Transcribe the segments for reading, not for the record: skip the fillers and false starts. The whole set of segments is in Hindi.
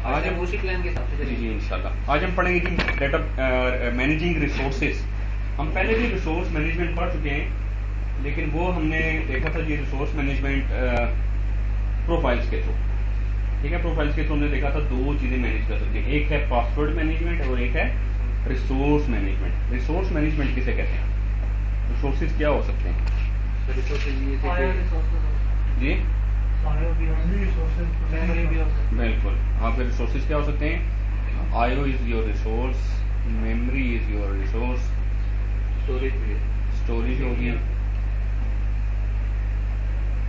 आज हम उसी प्लान के हिसाब से जी जी इंशाल्लाह आज हम पढ़ेंगे कि डेटा मैनेजिंग रिसोर्सेज। हम पहले भी रिसोर्स मैनेजमेंट पढ़ चुके हैं, लेकिन वो हमने देखा था ये रिसोर्स मैनेजमेंट प्रोफाइल्स के थ्रू। ठीक है, प्रोफाइल्स के थ्रू हमने देखा था दो चीजें मैनेज कर सकते हैं, एक है पासवर्ड मैनेजमेंट और एक है रिसोर्स मैनेजमेंट। रिसोर्स मैनेजमेंट किसे कहते हैं? रिसोर्सेज क्या हो सकते हैं जी? बिल्कुल, आपके रिसोर्सेज क्या हो सकते हैं? IO is your resource, memory is your resource, storage होगी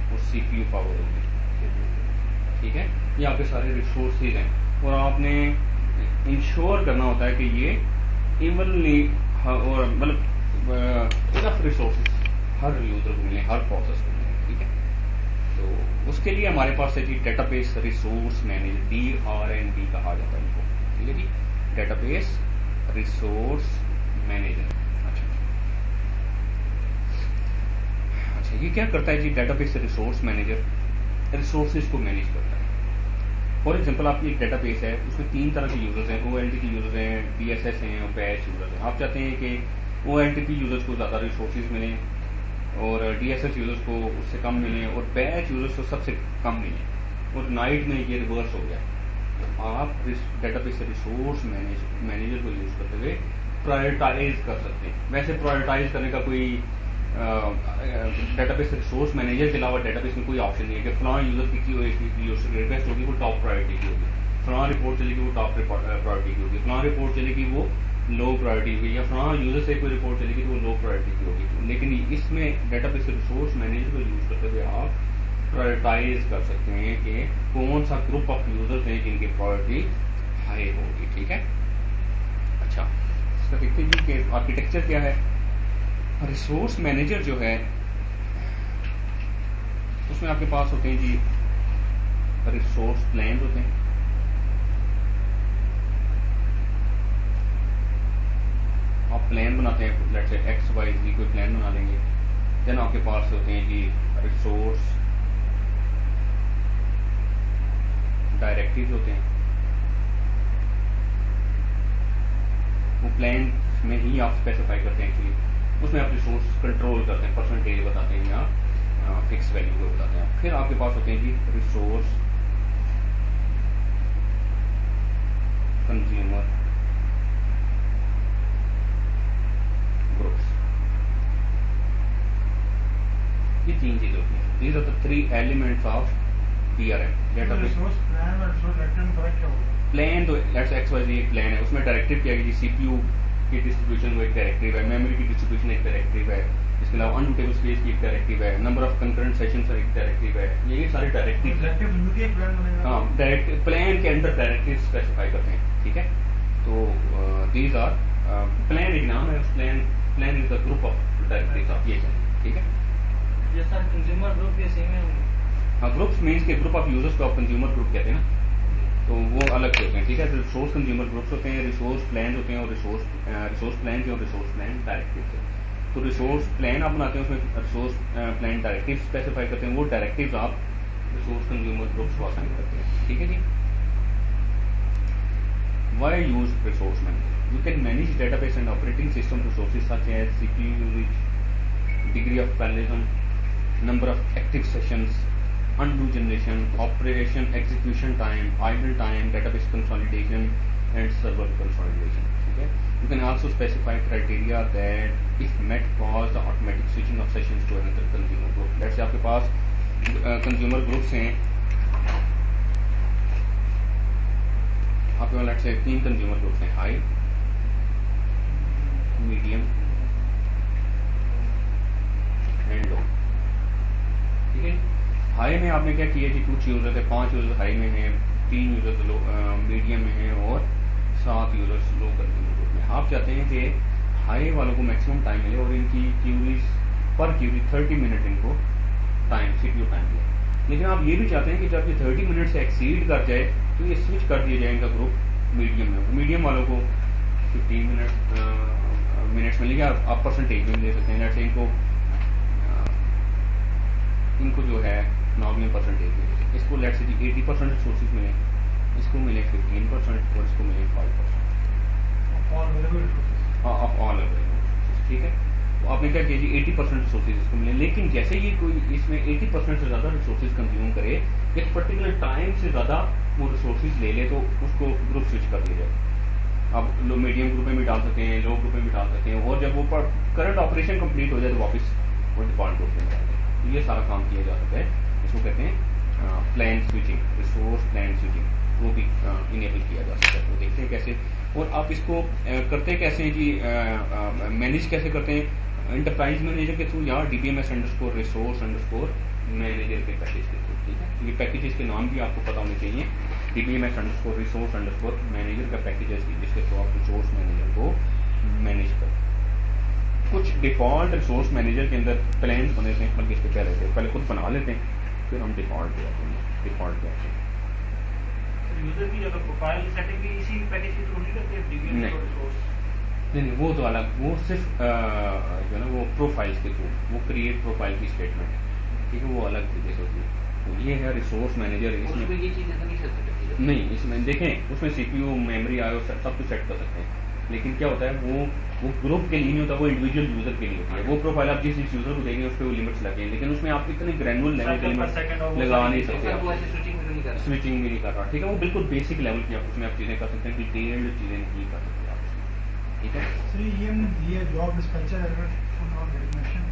और सीपीयू पावर होगी। ठीक है, ये आपके सारे रिसोर्सेज हैं और आपने इंश्योर करना होता है कि ये इवनली और मतलब इनफ रिसोर्सेज हर यूजर को मिले, हर प्रोसेस को मिले। ठीक है, तो उसके लिए हमारे पास है जी डेटाबेस रिसोर्स मैनेजर, DRMD कहा जाता है इनको। ठीक है जी, डेटाबेस रिसोर्स मैनेजर। अच्छा, ये क्या करता है जी? डेटाबेस रिसोर्स मैनेजर रिसोर्सेज को मैनेज करता है। फॉर एग्जांपल आपकी एक डेटाबेस है, उसमें 3 तरह के यूजर्स हैं, OLTP यूजर्स हैं, DSS हैं और बैच यूजर्स हैं। आप चाहते हैं कि OLTP यूजर्स को ज़्यादा रिसोर्सेज मिलें और DSS यूजर्स को उससे कम मिले और बैच यूजर्स को सबसे कम मिले, और नाइट में ये रिवर्स हो गया। तो आप डेटाबेस रिसोर्स मैनेजर को यूज करते हुए प्रायोरिटाइज कर सकते हैं। वैसे प्रायोरिटाइज करने का कोई डेटाबेस रिसोर्स मैनेजर के अलावा डेटाबेस में कोई ऑप्शन नहीं है कि फलां यूजर की रिक्वेस्ट होगी वो टॉप प्रायोरिटी की होगी, फलां रिपोर्ट चलेगी वो टॉप प्रायोरिटी की होगी, फलां रिपोर्ट चलेगी वो लो प्रायोरिटी की, या फलां यूजर से कोई रिपोर्ट चलेगी तो वो लो प्रायोरिटी की होगी। लेकिन इसमें डेटाबेस रिसोर्स मैनेजर को यूज करते हुए आप प्रायोरिटाइज कर सकते हैं कि कौन सा ग्रुप ऑफ यूजर्स हैं जिनकी प्रायोरिटी हाई होगी। ठीक है, अच्छा इसका देखते हैं जी कि आर्किटेक्चर क्या है। रिसोर्स मैनेजर जो है उसमें आपके पास होते हैं जी रिसोर्स प्लान होते हैं। आप प्लान बनाते हैं, लेट्स से XYZ कोई प्लान बना लेंगे। देन आपके पास होते हैं जी रिसोर्स डायरेक्टिव्स होते हैं। वो प्लान में ही आप स्पेसिफाई करते हैं, एक्चुअली उसमें आप रिसोर्स कंट्रोल करते हैं, परसेंटेज बताते हैं या फिक्स वैल्यू को बताते हैं। फिर आपके पास होते हैं जी रिसोर्स कंज्यूमर ग्रुप्स। ये 3 चीजें होती हैं। These are the 3 elements of DRM database. Plan तो लेट्स XYZ एक प्लान है, उसमें डायरेक्टिव क्या है जी? CPU की डिस्ट्रीब्यूशन वो एक डायरेक्टिव है, मेमोरी की डिस्ट्रीब्यूशन एक डायरेक्टिव है, इसके अलावा अनरूटेबल स्पेस की एक डायरेक्टिव है, नंबर ऑफ कंकरेंट सेशंस एक डायरेक्टिव है। ये सारे डायरेक्टिव हाँ डायरेक्टिव प्लान के अंदर डायरेक्टिव स्पेसिफाई करते हैं। ठीक है, तो दीज आर प्लान एक नाम है, plan is the group of directives of ये। ठीक है, जैसा कंज्यूमर ग्रुप के सेम है। हाँ, ग्रुप्स मीन्स के ग्रुप ऑफ यूजर्स को आप कंज्यूमर ग्रुप कहते हैं ना, तो वो अलग से होते हैं। ठीक है, रिसोर्स कंज्यूमर ग्रुप्स होते हैं, रिसोर्स प्लान होते हैं और रिसोर्स प्लान और रिसोर्स प्लान डायरेक्टिव है। तो रिसोर्स प्लान आप बनाते हैं, उसमें रिसोर्स प्लान डायरेक्टिव स्पेसिफाई करते हैं, वो डायरेक्टिव्स आप रिसोर्स कंज्यूमर ग्रुप्स को असाइन करते हैं। ठीक है जी, why use resource manager? You can manage database and operating system resources such as CPU usage, degree of parallelism, number of active sessions, undo generation, operation execution time, idle time, database consolidation and server consolidation. ठीक है, you can also specify criteria that if met cause the automatic switching of sessions to another consumer group. Let's say आपके पास consumer groups हैं, आपके पास let's say 3 consumer groups हैं, high, medium and low। ठीक है, हाई में आपने क्या किया जी? कुछ यूजर थे, 5 यूजर हाई में हैं, 3 यूजर मीडियम में हैं और 7 यूजर्स लो कंज्यूमर ग्रुप में। आप चाहते हैं कि हाई वालों को मैक्सिमम टाइम मिले और इनकी क्यूरीज पर क्यूरी 30 मिनट इनको टाइम CPU टाइम मिले। लेकिन आप ये भी चाहते हैं कि जब ये 30 मिनट से एक्सीड कर जाए तो ये स्विच कर दिया जाए इनका ग्रुप मीडियम में। मीडियम वालों को 15 मिनट्स मिलेगी। आप परसेंटेज में ले सकते हैं, जैसे इनको जो है नॉर्मल परसेंटेज में, इसको लेट से 80% रिसोर्सेज मिले, इसको मिले 50 3% और इसको मिले 5% all available resources. Of all available. ठीक है, तो आपने क्या किया जी 80% रिसोर्सेज इसको मिले, लेकिन जैसे ये कोई इसमें 80% से ज़्यादा रिसोर्सेज कंज्यूम करे, एक पर्टिकुलर टाइम से ज़्यादा वो रिसोर्सेज ले ले, तो उसको ग्रुप स्विच कर दिया जाए। अब लो मीडियम ग्रुप में भी डाल सकते हैं, लो ग्रुप में भी डाल सकते हैं, और जब वो करंट ऑपरेशन कंप्लीट हो जाए तो वापस वो डिफॉल्ट ग्रुप में डाल दें। तो ये सारा काम किया जा सकता है, इसको कहते हैं plan switching, resource plan switching, वो भी इनेबल किया जा सकता है। तो देखते हैं कैसे, और आप इसको करते कैसे हैं जी, मैनेज कैसे करते हैं एंटरप्राइज मैनेजर के थ्रू या DBMS underscore resource underscore manager के पैकेज के थ्रू। ठीक है, ये पैकेजेस के नाम भी आपको पता होने चाहिए। DBMS underscore resource underscore manager का पैकेज है जिसके थ्रू आप रिसोर्स मैनेजर को मैनेज कर। कुछ डिफॉल्ट रिसोर्स मैनेजर के अंदर प्लान बने थे, बल्कि इसके पहले खुद बना लेते हैं, फिर हम डिफॉल्ट पे आते हैं। डिफॉल्ट पे आते हैं, यूजर की अगर प्रोफाइल सेटिंग भी इसी पैकेज के थ्रू नहीं करते, DBMS नहीं। और रिसोर्स। नहीं वो तो अलग, वो सिर्फ जो है ना वो प्रोफाइल्स के थ्रू, वो क्रिएट प्रोफाइल की स्टेटमेंट है। ठीक है, वो अलग तरीके से होती है। तो ये है रिसोर्स मैनेजर। उसमें इसमें ये चीज़ नहीं कर सकते। नहीं, इसमें देखें उसमें CPU मेमोरी आयो सब कुछ सेट कर सकते हैं, लेकिन क्या होता है वो ग्रुप के लिए नहीं होता, वो इंडिविजुअल यूजर के लिए होती है। वो प्रोफाइल आप जिस यूजर को देंगे उस पर वो लिमिट्स लगे हैं, लेकिन उसमें आप इतने ग्रैनुअल लेवल के लिमिट लगा नहीं सकते। वो ऐसे स्विचिंग भी नहीं कर स्विचिंग भी नहीं कर रहा। ठीक है, वो बिल्कुल बेसिक लेवल की आप उसमें आप चीजें कर सकते हैं, डिटेल्ड चीजें नहीं कर सकते आप उसमें। ठीक है, So ये job dispatcher error for not recognition.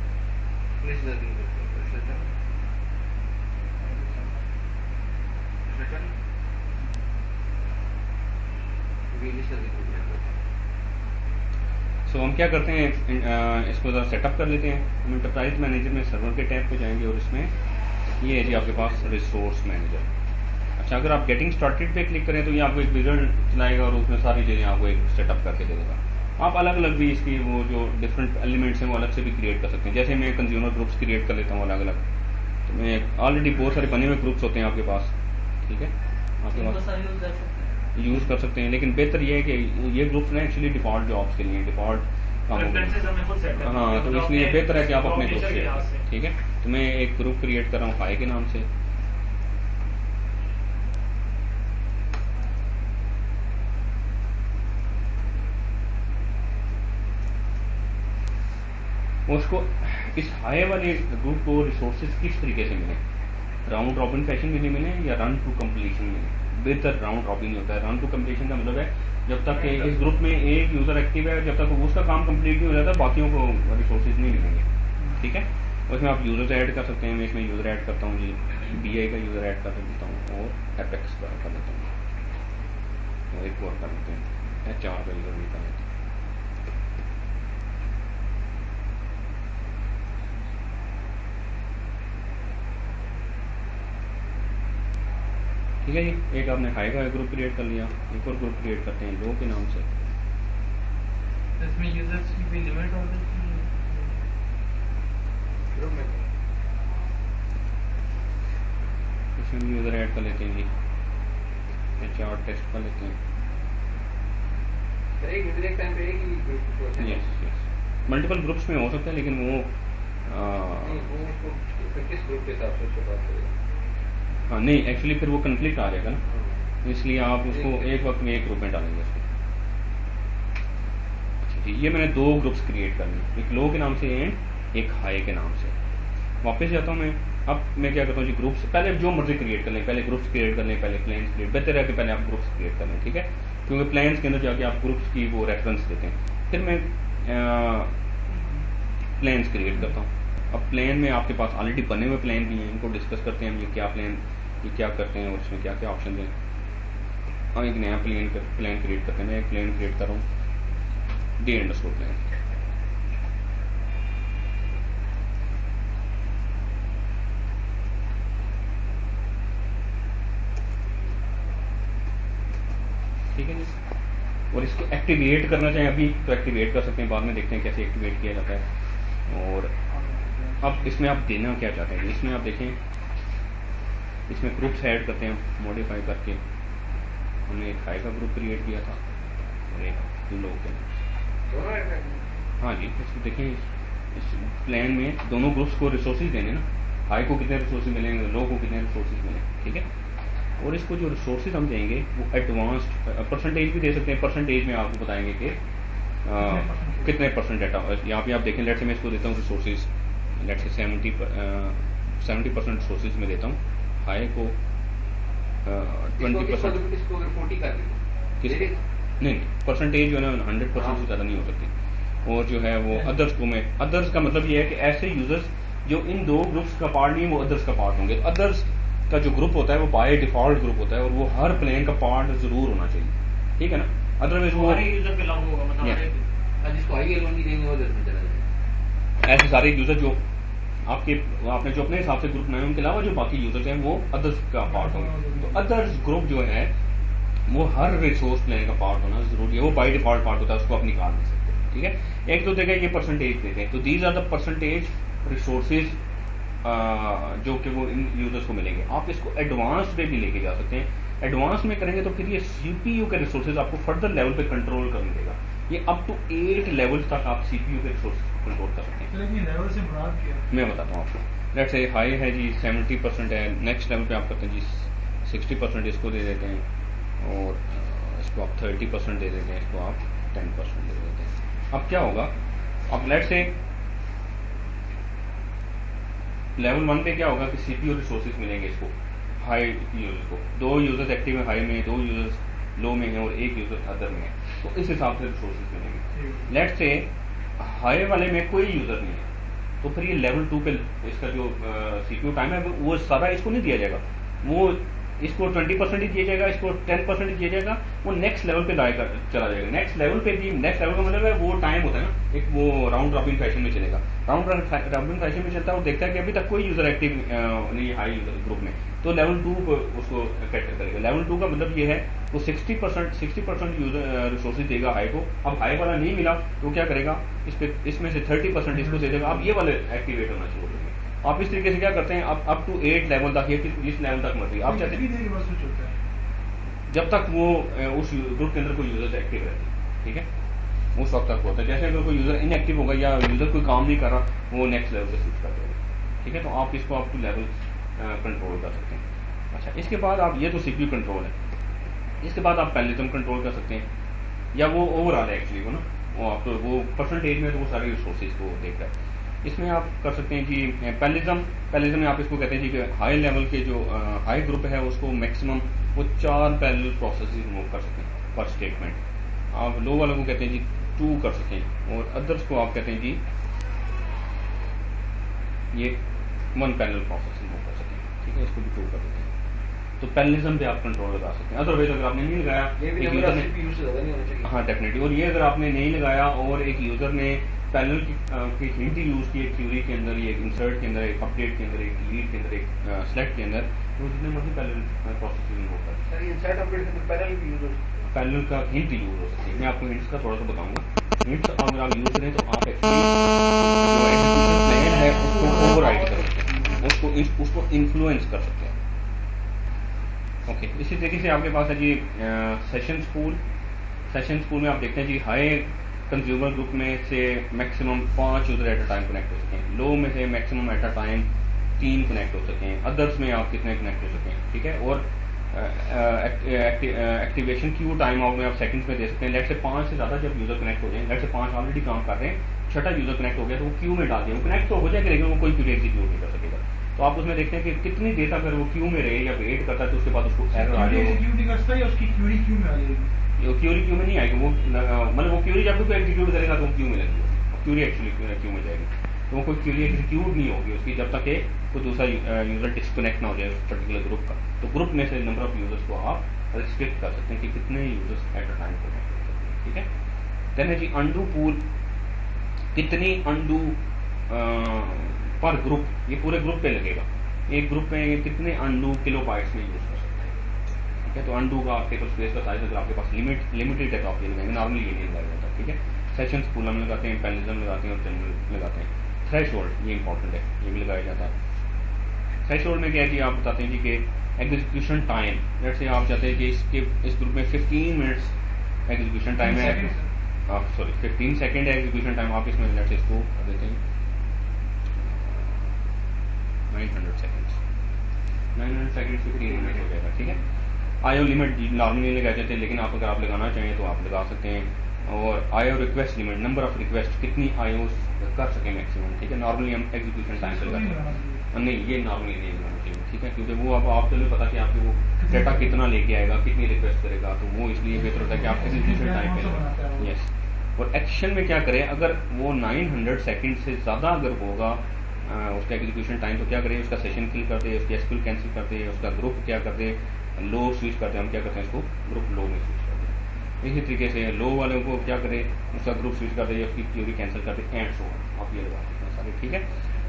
Place learning so हम क्या करते हैं, इसको ज़रा सेटअप कर लेते हैं। हम इंटरप्राइज मैनेजर में सर्वर के टैब पे जाएंगे और इसमें ये है जी आपके पास रिसोर्स मैनेजर। अच्छा, अगर आप गेटिंग स्टार्टेड पे क्लिक करें तो ये आपको एक विज़ार्ड चलाएगा और उसमें सारी चीज़ें आपको एक सेटअप करके दे देगा। आप अलग अलग भी इसकी वो जो डिफरेंट एलिमेंट्स हैं वो अलग से भी क्रिएट कर सकते हैं। जैसे मैं कंज्यूमर ग्रुप्स क्रिएट कर लेता हूँ अलग अलग, तो मैं ऑलरेडी बहुत सारे बने हुए ग्रुप्स होते हैं आपके पास। ठीक है, आपके पास यूज़ कर सकते हैं, लेकिन बेहतर ये है कि ये ग्रुप्स ना एक्चुअली डिफॉल्ट जॉब्स के लिए डिफॉल्ट काम होगा। हाँ, तो इसलिए बेहतर है कि आप अपने ग्रुप से। ठीक है, तो मैं एक ग्रुप क्रिएट कर रहा हूँ हाई के नाम से। उसको इस हाई वाले ग्रुप को रिसोर्सेज किस तरीके से मिले, राउंड रॉबिन फैशन में मिले या रन टू कंप्लीशन मिले। बेहतर राउंड रॉबिन ही होता है। रन टू कंप्लीशन का मतलब है जब तक कि इस ग्रुप में एक यूजर एक्टिव है, जब तक उसका काम कंप्लीट नहीं हो जाता बाकियों को रिसोर्सेज नहीं मिलेंगे। ठीक है, उसमें आप यूजर्स ऐड कर सकते हैं। मैं इसमें यूजर ऐड करता हूँ जी, BI का यूजर ऐड कर देता हूँ और एपेक्स का कर देता हूँ, और एक और कर देते हैं HR का यूजर भी कर देते हैं। ठीक है जी, एक आपने हाई का ग्रुप क्रिएट कर लिया, एक और ग्रुप क्रिएट करते हैं लो के नाम से। इसमें यूजर्स की भी लिमिट होती है। इसमें भी यूजर ऐड कर लेते हैं जी, HR टेस्ट कर लेते हैं। यस, मल्टीपल ग्रुप्स में हो सकता है, लेकिन वो किस ग्रुप के हिसाब से उसके पास करेगा। हाँ नहीं, एक्चुअली फिर वो कन्फ्लिक्ट आ जाएगा ना, इसलिए आप उसको एक वक्त में एक ग्रुप में डालेंगे उसको। अच्छा जी, ये मैंने 2 ग्रुप्स क्रिएट कर लिए, एक लो के नाम से एंड एक हाई के नाम से। वापस जाता हूँ मैं। अब मैं क्या करता हूँ जी, ग्रुप्स पहले जो मर्जी क्रिएट कर लें, पहले ग्रुप्स क्रिएट कर लें, पहले प्लान्स क्रिएट, बेहतर है कि पहले आप ग्रुप्स क्रिएट कर लें। ठीक है, क्योंकि प्लान्स के अंदर जाके आप ग्रुप्स की वो रेफरेंस देते हैं। फिर मैं प्लान्स क्रिएट करता हूँ। अब प्लान में आपके पास ऑलरेडी बने हुए प्लान भी हैं, इनको डिस्कस करते हैं हम, ये क्या प्लान, ये क्या करते हैं और इसमें क्या क्या ऑप्शन हैं। हाँ, एक नया प्लान क्रिएट करते हैं। मैं एक प्लान क्रिएट कर रहा हूँ D_प्लान। ठीक है जी, और इसको एक्टिवेट करना चाहें अभी तो एक्टिवेट कर सकते हैं, बाद में देखते हैं कैसे एक्टिवेट किया जाता है। और अब इसमें आप देना क्या चाहते हैं, इसमें आप देखें, इसमें ग्रुप्स ऐड करते हैं मॉडिफाई करके। हमने एक हाई का ग्रुप क्रिएट किया था और एक लो के। हाँ जी, इसको देखें, इस प्लान में दोनों ग्रुप्स को रिसोर्सेज देने ना, हाई को कितने रिसोर्सेज मिलेंगे, लो को कितने रिसोर्सेज मिलेंगे। ठीक है, और इसको जो रिसोर्सेज हम देंगे वो एडवांस्ड परसेंटेज भी दे सकते हैं। परसेंटेज में आपको बताएंगे कि कितने परसेंट डाटा। यहाँ पे आप देखें, लेट से मैं इसको देता हूँ रिसोर्सेज, लेट से 70% रिसोर्सेज में देता हूँ, हाई को 20%। इसको अगर 40 कर दें नहीं, परसेंटेज जो है ना 100% से ज़्यादा नहीं हो सकती। और जो है वो अदर्स को मैं, अदर्स का मतलब ये है कि ऐसे यूजर्स जो इन दो ग्रुप्स का पार्ट नहीं है वो अदर्स का पार्ट होंगे। अदर्स का जो ग्रुप होता है वो बाय डिफॉल्ट ग्रुप होता है और वो हर प्लेन का पार्ट जरूर होना चाहिए, ठीक है ना। अदरवाइज वो यूजर पे लागू होगा, मतलब जिसको आई एल नहीं देंगे वो अदर्स में चला जाएगा। ऐसे सारे यूजर जो आपने जो अपने हिसाब से ग्रुप बनाए उनके अलावा जो बाकी यूजर्स हैं वो अदर्स का पार्ट होंगे। तो अदर्स ग्रुप जो है वो हर रिसोर्स प्लेन का पार्ट होना जरूरी है, वो बाय डिफॉल्ट पार्ट होता है, उसको आप निकाल नहीं सकते, ठीक है। एक तो देखा ये परसेंटेज देते हैं, तो these are the percentage resources जो कि वो इन यूजर्स को मिलेंगे। आप इसको एडवांस पे भी लेके जा सकते हैं। एडवांस में करेंगे तो फिर ये सीपीयू के रिसोर्सेज आपको फर्दर लेवल पे कंट्रोल करने देगा। ये अप टू 8 लेवल तक आप सीपीयू के रिसोर्सेज को कंट्रोल कर सकते हैं। लेवल से मुराद क्या है? मैं बताता हूँ आपको। लेट्स से हाई है जी 70% है, नेक्स्ट लेवल पे आप करते हैं जी 60% इसको दे देते हैं और इसको आप 30% दे देते हैं, इसको आप 10% दे देते हैं। अब क्या होगा, अब लेट्स से लेवल 1 पे क्या होगा कि सीपीयू रिसोर्सेज मिलेंगे इसको, हाई यूजर्स को। 2 यूजर्स एक्टिव है हाई में, 2 यूजर्स लो में है और 1 यूजर अदर में है, तो इस हिसाब से रिसोर्सेज मिलेंगे। लेट्स से हाई वाले में कोई यूजर नहीं है, तो फिर ये लेवल 2 पे इसका जो सीपीयू टाइम है वो सारा इसको नहीं दिया जाएगा, वो इसको 20% ही दिया जाएगा, इसको 10% ही दिया जाएगा, वो नेक्स्ट लेवल पे चला जाएगा। नेक्स्ट लेवल पे भी, नेक्स्ट लेवल का मतलब है वो टाइम होता है ना, एक वो राउंड रॉबिन फैशन में चलेगा। राउंड रॉबिन फैशन में चलता है और देखता है कि अभी तक कोई यूजर एक्टिव नहीं है हाई यूजर ग्रुप में, तो लेवल 2 को उसको कैटर करेगा। लेवल 2 का मतलब ये है वो 60% यूजर रिसोर्सेज देगा हाई को। अब हाई वाला नहीं मिला तो क्या करेगा, इसमें से 30% इसको दे देगा। अब ये वाले एक्टिवेट होना शुरू हो जाएंगे। आप इस तरीके से क्या करते हैं, अप टू 8 लेवल तक, ये इस लेवल तक मर्जी आप चाहते हैं जब तक वो उस ग्रुप के अंदर कोई यूजर एक्टिव रहते हैं, ठीक है, उस वक्त तक होता है। जैसे अगर कोई यूजर इनएक्टिव होगा या यूजर कोई काम नहीं कर रहा, वो नेक्स्ट लेवल पे स्विच कर देगा, ठीक है। तो आप इसको अप टू लेवल कंट्रोल कर सकते हैं। अच्छा, इसके बाद आप, ये तो सीपीयू कंट्रोल है, इसके बाद आप पैरेललिज्म कंट्रोल कर सकते हैं, या वो ओवरऑल है एक्चुअली वो ना, वो आप तो वो परसेंटेज में तो वो सारे रिसोर्सेज को देख रहा है। इसमें आप कर सकते हैं जी पैरेललिज्म में आप इसको कहते हैं जी कि हाई लेवल के जो हाई ग्रुप है उसको मैक्सिमम वो 4 पैरेलल प्रोसेसेस मूव कर सकते हैं पर स्टेटमेंट। आप लो वालों को कहते हैं जी 2 कर सकते हैं, और अदर्स को आप कहते हैं जी ये 1 पैरेलल प्रोसेस मूव कर सकते हैं, ठीक है, इसको भी 2 कर देते हैं। तो पैरेललिज्म पे आप कंट्रोल लगा सकते हैं। अदरवाइज अगर आपने नहीं लगाया, हाँ डेफिनेटली, और ये अगर आपने नहीं लगाया और एक यूजर ने पैरेलल की हिंट यूज की एक क्यूरी के अंदर, एक इंसर्ट के अंदर, एक अपडेट के अंदर, एक डिलीट के अंदर, एक सेलेक्ट के अंदर, तो जितने मर्जी पैरेलल प्रोसेसिंग होता है। सर इंसर्ट अपडेट के अंदर पैरेलल का हिंट यूज हो सकती है। मैं आपको हिंट्स का थोड़ा सा बताऊंगा। हिंट्स अगर आप यूज करें तो आप एक्चुअली जो एग्जीक्यूशन प्लान है उसको ओवरराइड कर सकते हैं, उसको इन्फ्लुएंस कर सकते हैं। ओके, इसी तरीके से आपके पास है जी सेशन स्पूल में आप देखते हैं जी हाई कंज्यूमर ग्रुप में से maximum 5 user at a time connect हो सकें, लो में से maximum at a time 3 connect हो सकें, अदर्स में आप कितने कनेक्ट हो सकें, ठीक है। और एक्टिवेशन क्यू टाइम आउट में आप सेकंड्स में दे सकते हैं। लेट से 5 से ज़्यादा जब यूजर कनेक्ट हो जाए, लेट से 5 ऑलरेडी काम कर रहे हैं, 6ठा यूजर कनेक्ट हो गया तो वो क्यू में डाल दिया, वो कनेक्ट तो हो जाएगा लेकिन वो कोई क्यूरी एग्जीक्यूट नहीं कर सकेगा। तो आप उसमें देखते हैं कि कितनी देर तक अगर वो क्यू में रहे या वेट करता है तो उसके बाद उसको एरर आ जाएगी, क्यूरी क्यू में नहीं आएगी, वो मतलब वो क्यूरी जब भी कोई एग्जीक्यूट करेगा तो वो क्यू में लगेगी, क्यूरी एक्चुअली क्यू में जाएगी, तो वो कोई क्यूरी एग्जीक्यूट नहीं होगी उसकी जब तक कि कोई दूसरा यूजर डिस्कनेक्ट ना हो जाए उस पर्टिकुलर ग्रुप का। तो ग्रुप में से नंबर ऑफ यूजर्स को आप रिस्ट्रिक्ट कर सकते हैं कि कितने users at a time connect हो सकते हैं, ठीक है। देन है जी अंडू पूल, कितनी अंडू पर ग्रुप, ये पूरे ग्रुप पे लगेगा, एक ग्रुप में कितने अंडू किलोबाइट्स में यूज कर सकते हैं, ठीक है। तो अंडू का टेबल स्पेस का साइज अगर आपके पास लिमिटेड है तो आप ये लगाएंगे, नॉर्मली ये नहीं लगाया जाता, ठीक है। सेशन पूल हम लगाते हैं, पैरेललिज्म लगाते हैं और जनरल लगाते हैं। थ्रेशोल्ड ये इंपॉर्टेंट है, ये भी लगाया जाता है। थ्रेशोल्ड में क्या है कि आप बताते हैं जी कि एग्जीक्यूशन टाइम, जैसे आप चाहते हैं कि इस ग्रुप में 15 मिनट्स एग्जीक्यूशन टाइम है, सॉरी 15 सेकेंड है एग्जीक्यूशन टाइम, आप इसमें लेट्स इसको कर देते हैं 900 सेकेंड्स, 900 सेकंड 15 मिनट हो जाएगा, ठीक है। आईओ लिमिट नॉर्मली लगाते थे, लेकिन आप अगर आप लगाना चाहें तो आप लगा सकते हैं। और IO request limit, number of request कितनी आईओ कर सकें मैक्सिमम, ठीक है। नॉर्मली हम एग्जीक्यूशन टाइम से लगाते हैं, नहीं ये नॉर्मली नहीं लगाना चाहिए, ठीक है, क्योंकि वो अब आपको नहीं पता कि आपके वो डेटा कितना लेके आएगा, कितनी रिक्वेस्ट करेगा, तो वो इसलिए बेहतर होता है कि आप एग्जीक्यूशन टाइम पे लगाएं। यस, और एक्शन में क्या करें, अगर वो 900 सेकंड से ज़्यादा अगर होगा उसका एग्जीक्यूशन टाइम, तो क्या करें, उसका सेशन किल कर दे, उसकी एसक्यूएल कैंसिल कर दे, उसका ग्रुप क्या कर दे, लो स्विच करते हैं, हम क्या करते हैं, इसको ग्रुप लो में स्विच करते हैं। इसी तरीके से लो वालों को क्या करें, उसका ग्रुप स्विच कर दे, उसकी क्यूरी कैंसिल कर दे, एंड सो आप ये लगा सकते हैं सारे, ठीक है।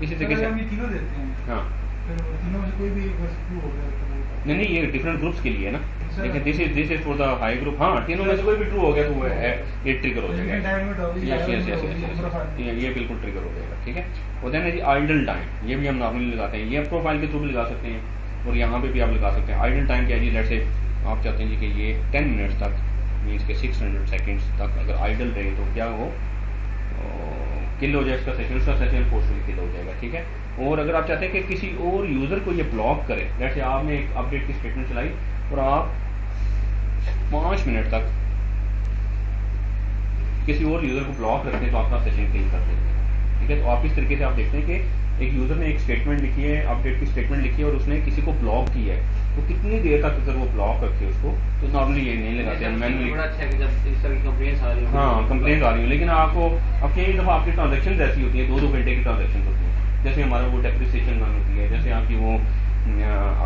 इसी तरीके से हम ये तीनों देते हैं, हाँ, फिर तीनों में से कोई भी एक बस ट्रू हो गया तो वो- नहीं ये डिफरेंट ग्रुप्स के लिए है ना, सर, लेकिन this is for the high group. हाँ, तीनों में से कोई भी ट्रू हो गया तो वो ये ट्रिगर हो Execution जाएगा। time में double यस या yes yes double yes number of items। ये बिल्कुल ट्रिगर हो जाएगा, ठीक है। और देन है जी आइडल टाइम, ये भी हम नॉर्मली लगाते हैं, ये प्रोफाइल के थ्रू भी लगा सकते हैं और यहाँ पे भी आप लगा सकते हैं। आइडल टाइम क्या है जी, लेट्स से आप चाहते हैं जी कि ये 10 मिनट्स तक मीन्स के 600 सेकेंड्स तक अगर आइडल रहे तो क्या हो, किल हो जाए इसका सेशन फोर्सफुली किल हो जाएगा, ठीक है। और अगर आप चाहते हैं कि किसी और यूजर को ये ब्लॉक करे, जैसे आपने एक अपडेट की स्टेटमेंट चलाई और आप 5 मिनट तक किसी और यूजर को ब्लॉक रखते हैं तो आपका सेशन किल कर देंगे, ठीक है। तो आप इस तरीके से आप देखते हैं कि एक यूजर ने एक स्टेटमेंट लिखी है, अपडेट की स्टेटमेंट लिखी है और उसने किसी को ब्लॉक किया है, तो कितनी देर तक अगर वो ब्लॉक रखे उसको, तो नॉर्मली ये नहीं लगाते हैं मैनुअली। बड़ा अच्छा है कि जब इस तरह की कंप्लेंट्स आ रही हो, हाँ, कंप्लेंट आ रही है, लेकिन आपको अब कई दफ़ा आपकी ट्रांजेक्शन ऐसी होती है, 2-2 घंटे की ट्रांजेक्शन होती है, जैसे हमारा वो डेप्रिसिएशन रन होती है, जैसे आपकी वो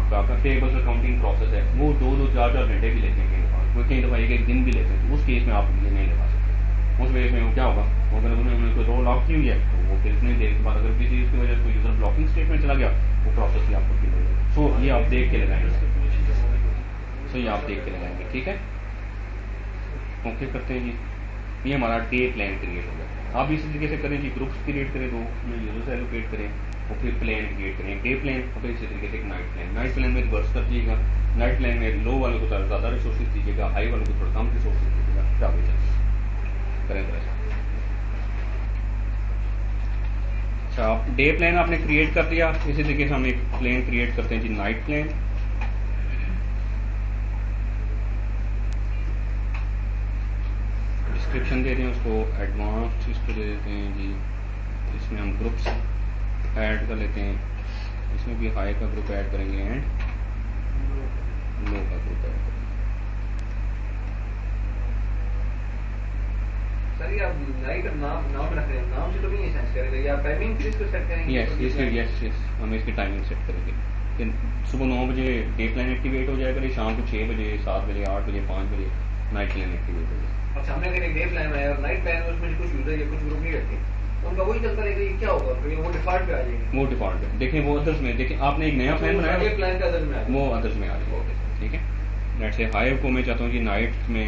आपका पेबल्स अकाउंटिंग प्रोसेस है, वो 2-2 4-4 घंटे भी लेते हैं कई दफ़ा, वो कई दफ़ा एक दिन भी लेते हैं, तो उस केस में आप ये नहीं लगा सकते। उस केस में वो क्या होगा, अगर उन्होंने कोई रोल लॉक की हुई है तो वो फिर इतनी देर के बाद अगर किसी चीज़ की वजह से कोई यूजर ब्लॉकिंग स्टेटमेंट चला गया, वो प्रोसेस ही आपको किल हो जाएगा। सो ये आप देख के लगाएंगे, सो ये आप देख के लगाएंगे, ठीक है। ओके करते हैं जी, ये हमारा डे प्लान क्रिएट हो गया। आप इसी तरीके से करें जी, ग्रुप्स क्रिएट करें, 2 यूजर्स एलोकेट करें और फिर प्लान क्रिएट करें, डे प्लान और फिर इसी तरीके से एक नाइट प्लान। नाइट प्लान में रिवर्स कर दीजिएगा, नाइट प्लान में लो वालों को ज़्यादा रिसोर्सेज दीजिएगा, हाई वालों को थोड़ा कम रिसोर्सेज दीजिएगा, क्या भी करें तो ऐसा। अच्छा, आप डे प्लान आपने क्रिएट कर दिया, इसी तरीके से हम एक प्लान क्रिएट करते हैं जी, नाइट प्लान। डिस्क्रिप्शन दे दें उसको, एडवांस इस पर दे देते हैं जी, इसमें हम ग्रुप्स ऐड कर लेते हैं, इसमें भी हाई का ग्रुप ऐड करेंगे एंड लो का ग्रुप ऐड करेंगे। सर ये आप नाइट नाम रख रहे हैं, नाम से तो नहीं सेंस करेगा, या टाइमिंग फिर इसको सेट करेंगे? यस हम इसकी टाइमिंग सेट करेंगे कि सुबह 9 बजे डे प्लान एक्टिवेट हो जाएगा, शाम को 6 बजे, 7 बजे, 8 बजे, 5 बजे नाइट प्लान एक्टिवेट हो जाएगा। अच्छा, हमने अगर एक डे प्लान बनाया और नाइट प्लान में उसमें कुछ यूजर या कुछ ग्रुप नहीं रखते, तो उनका वही चलता रहेगा, ये क्या होगा, फिर वो डिफॉल्ट पे आ जाएंगे? वो डिफॉल्ट है, देखिए वो अदर्स में, देखिए आपने एक नया प्लान बनाया, ये प्लान का अदर में आ जाएगा, वो अदर्स में आ जाएगा, ठीक है। लेट्स से हाई को मैं चाहता हूँ कि नाइट में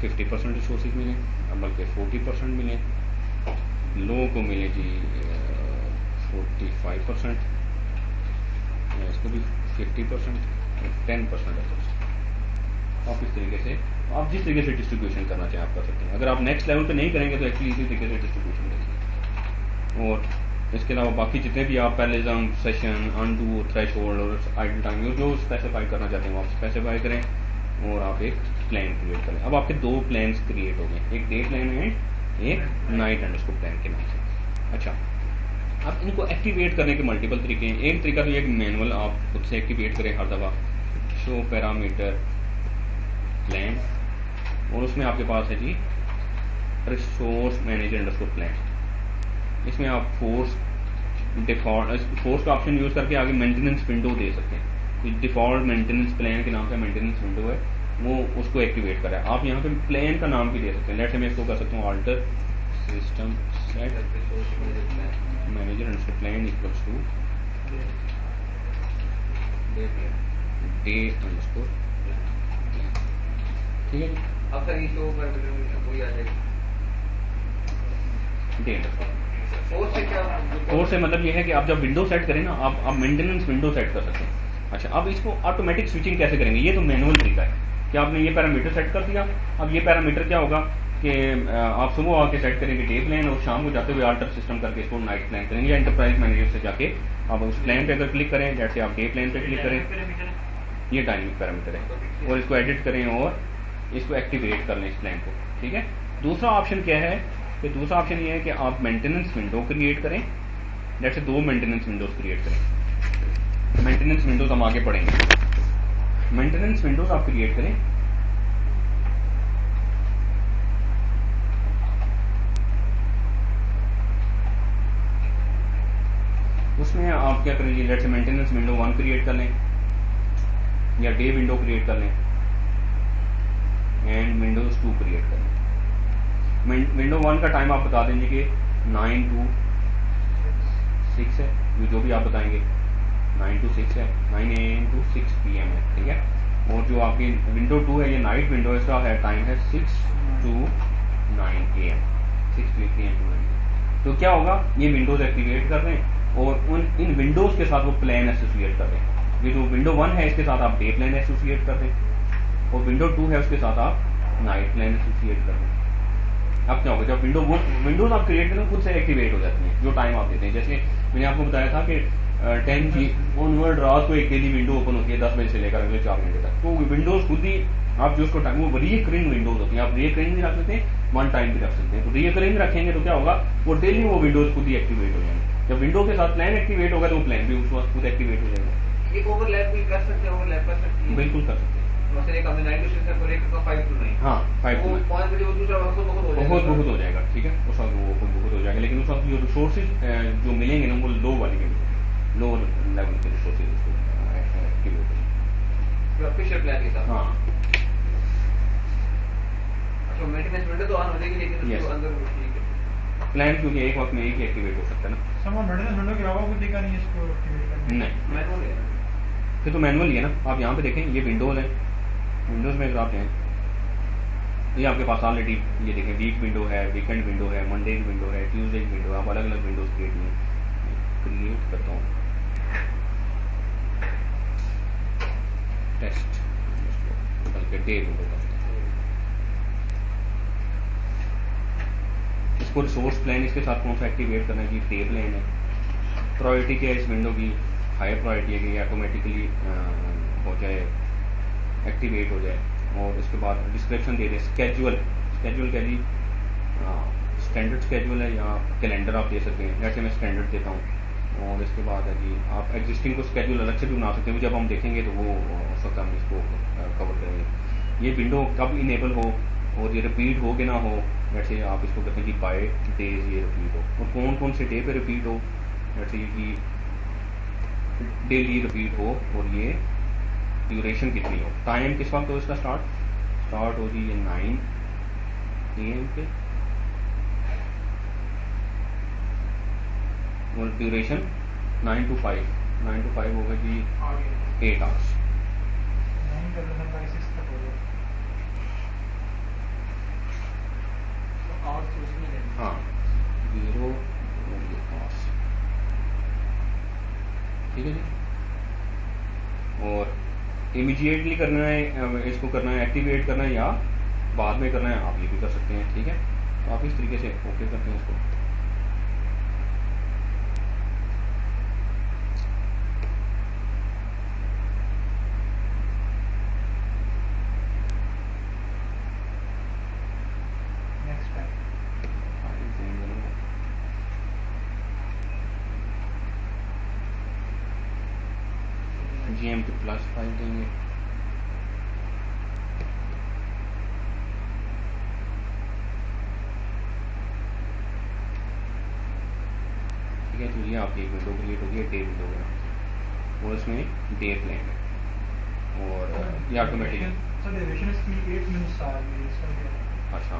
50% रिसोर्सेज मिले, बल्कि 40% मिले, लो को मिले जी 45%, इसको भी 50% और 10% अदर्स। आप इस तरीके से, आप जिस तरीके से डिस्ट्रीब्यूशन करना चाहें आप कर सकते हैं। अगर आप नेक्स्ट लेवल पे नहीं करेंगे तो एक्चुअली इसी तरीके से डिस्ट्रीब्यूशन करेंगे। और इसके अलावा बाकी जितने भी आप पहले सेशन, अनडू, थ्रेशोल्ड और आइडल टाइम जो स्पेसिफाई करना चाहते हैं वो आप स्पेसिफाई करें और आप एक प्लान क्रिएट करें। अब आपके 2 प्लान्स क्रिएट हो गए, एक डे प्लान है, एक नाइट अंडरस्कोर प्लान के नाम से। अच्छा, अब इनको एक्टिवेट करने के मल्टीपल तरीके हैं। एक तरीका तो ये मैनुअल आप खुद से एक्टिवेट करें हर दफ़ा, शो पैरामीटर प्लान, और उसमें आपके पास है जी रिसोर्स मैनेजर अंडरस्कोर प्लान। इसमें आप फोर्स का ऑप्शन यूज़ करके आगे मेंटेनेंस विंडो दे सकते हैं। डिफॉल्ट मेंटेनेंस प्लान के नाम से मेंटेनेंस विंडो है, वो उसको एक्टिवेट करें। आप यहाँ पे प्लान का नाम भी दे सकते हैं। लेट्स से मैं इसको कर सकता हूँ alter system set manager underscore plan equals to day underscore plan, ठीक है। अब सर ये शो पर कोई आ जाएगा, डे अंडरस्कोर फोर्स से क्या, फोर्स से मतलब ये है कि आप जब विंडो सेट करें ना, आप मेंटेनेंस विंडो सेट कर सकते हैं। अच्छा, अब इसको ऑटोमेटिक स्विचिंग कैसे करेंगे, ये तो मैनुअल तरीका है कि आपने ये पैरामीटर सेट कर दिया। अब ये पैरामीटर क्या होगा कि आप सुबह आके सेट करेंगे डे प्लान और शाम को जाते हुए आल्टर सिस्टम करके इसको नाइट प्लान करेंगे, या एंटरप्राइज मैनेजर से जाके आप उस प्लान पे अगर क्लिक करें, जैसे आप डे प्लान पे क्लिक करें, ये डायनेमिक पैरामीटर है, और इसको एडिट करें और इसको एक्टिवेट कर लें इस प्लान को, ठीक है। दूसरा ऑप्शन क्या है कि दूसरा ऑप्शन ये है कि आप मेंटेनेंस विंडो क्रिएट करें, जैसे 2 मेंटेनेंस विंडोज क्रिएट करें। मेंटेनेंस विंडोज हम आगे पढ़ेंगे। मेंटेनेंस विंडोज आप क्रिएट करें, उसमें आप क्या करेंगे, जैसे मेंटेनेंस विंडो 1 क्रिएट कर लें या डे विंडो क्रिएट कर लें एंड विंडोज 2 क्रिएट कर लें। विंडो 1 का टाइम आप बता देंगे कि 9 to 6 है, जो भी आप बताएंगे 9 to 6 है, 9 AM to 6 PM है, ठीक है। और जो आपकी विंडो 2 है ये नाइट विंडो है, इसका है टाइम है 6 to 9 AM, 6 to 8 AM to 9 AM। तो क्या होगा, ये विंडोज एक्टिवेट कर दें और इन विंडोज के साथ वो प्लान एसोसिएट कर दें। ये जो विंडो 1 है इसके साथ आप डे प्लान एसोसिएट कर दें, और विंडो 2 है उसके साथ आप नाइट प्लान एसोसिएट कर दें। अब क्या होगा, जब विंडोज आप क्रिएट करें खुद से एक्टिवेट हो जाती हैं जो टाइम आप देते हैं। जैसे मैंने आपको बताया था कि 10 की ऑनवर्ड रात को एक डेली विंडो ओपन होती है 10 बजे से लेकर अगले 4 घंटे तक। तो विंडोज खुद ही आप जो उसको टाइम, वो रिकरिंग विंडोज होती हैं, आप रिकरिंग भी रख सकते हैं, वन टाइम भी रख सकते हैं। तो रिकरिंग रखेंगे तो क्या होगा, वो डेली वो विंडोज खुद ही एक्टिवेट हो जाएंगे। जब विंडो के साथ प्लान एक्टिवेट होगा तो वो प्लान भी उस वक्त खुद एक्टिवेट हो जाएगा। एक ओवरलैप भी कर सकते हैं, ओवरलैप कर सकती है, बिल्कुल कर सकते हैं। मतलब एक हमने 9 to 6 है और एक का 5 to 9। हाँ 5 to 9 5 बजे वो दूसरा वक्त बहुत हो जाएगा, बहुत हो जाएगा, ठीक है। उस वक्त वो बहुत हो जाएगा, लेकिन उस वक्त जो रिसोर्सेज जो मिलेंगे ना वो लो वाली मिलेंगे, लो लेवल के रिसोर्सेज उसको एक्टिवेट करेंगे ऑफिशियल प्लान के साथ। हाँ अच्छा, मेंटेनेंस विंडो तो ऑन हो जाएगी लेकिन Yes. उसके अंदर वो ठीक है। प्लान, क्योंकि एक वक्त में एक ही एक्टिवेट हो सकता है ना। समा मेंटेनेंस विंडो के अलावा कोई तरीका नहीं है इसको एक्टिवेट करने का? नहीं, मैनुअल है। फिर तो मैनुअल ही है ना। आप यहाँ पे देखें, ये विंडोज है, विंडोज में अगर आप हैं ये आपके पास ऑलरेडी ये देखें, वीक विंडो है, वीकेंड विंडो है, मंडे की विंडो है, ट्यूसडे की विंडो है। आप अलग अलग विंडोज क्रिएट करता हूँ, टेस्ट बल्कि डे विंडो का। इसको रिसोर्स प्लान इसके साथ कौन सा एक्टिवेट करना है जी, डे प्लान है। प्रायोरिटी क्या है इस विंडो की, हायर प्रायोरिटी है कि ऑटोमेटिकली हो जाए, एक्टिवेट हो जाए। और इसके बाद डिस्क्रिप्शन दे दें, स्केड्यूल क्या जी, स्टैंडर्ड स्केड्यूल है या कैलेंडर आप दे सकते हैं, जैसे मैं स्टैंडर्ड देता हूँ। और इसके बाद है जी, आप एग्जिस्टिंग को स्केड्यूल अलग से भी बना सकते हैं, जब हम देखेंगे तो वो उस वक्त हम इसको कवर करेंगे। ये विंडो कब इनेबल हो और ये रिपीट हो कि ना हो, जैसे आप इसको कहते हैं कि बाय डेज ये रिपीट हो, और कौन कौन से डे पे रिपीट हो, जैसे कि डेली रिपीट हो, और ये ड्यूरेशन कितनी हो, टाइम किस वक्त हो इसका स्टार्ट हो जी ये 9 AM पे, और ड्यूरेशन 9 to 5 होगा जी 8 आवर्स। 9 कर लेना 6 तक हो जाए। और तो उसमें है। हाँ 0 आवर्स, ठीक है जी। और इमीडिएटली करना है, इसको करना है, एक्टिवेट करना है, या बाद में करना है, आप ये भी कर सकते हैं, ठीक है। तो आप इस तरीके से ओके करते हैं इसको। नेक्स्ट टाइम GMT +5 देंगे। ठीक है, तो ये आपकी एक विंडो क्रिएट होगी डे विंडो के नाम से, और इसमें डे प्लान है, और ये ऑटोमेटिक। सर ड्यूरेशन इसकी 8 मिनट्स आ रही है, इसका क्या है? अच्छा,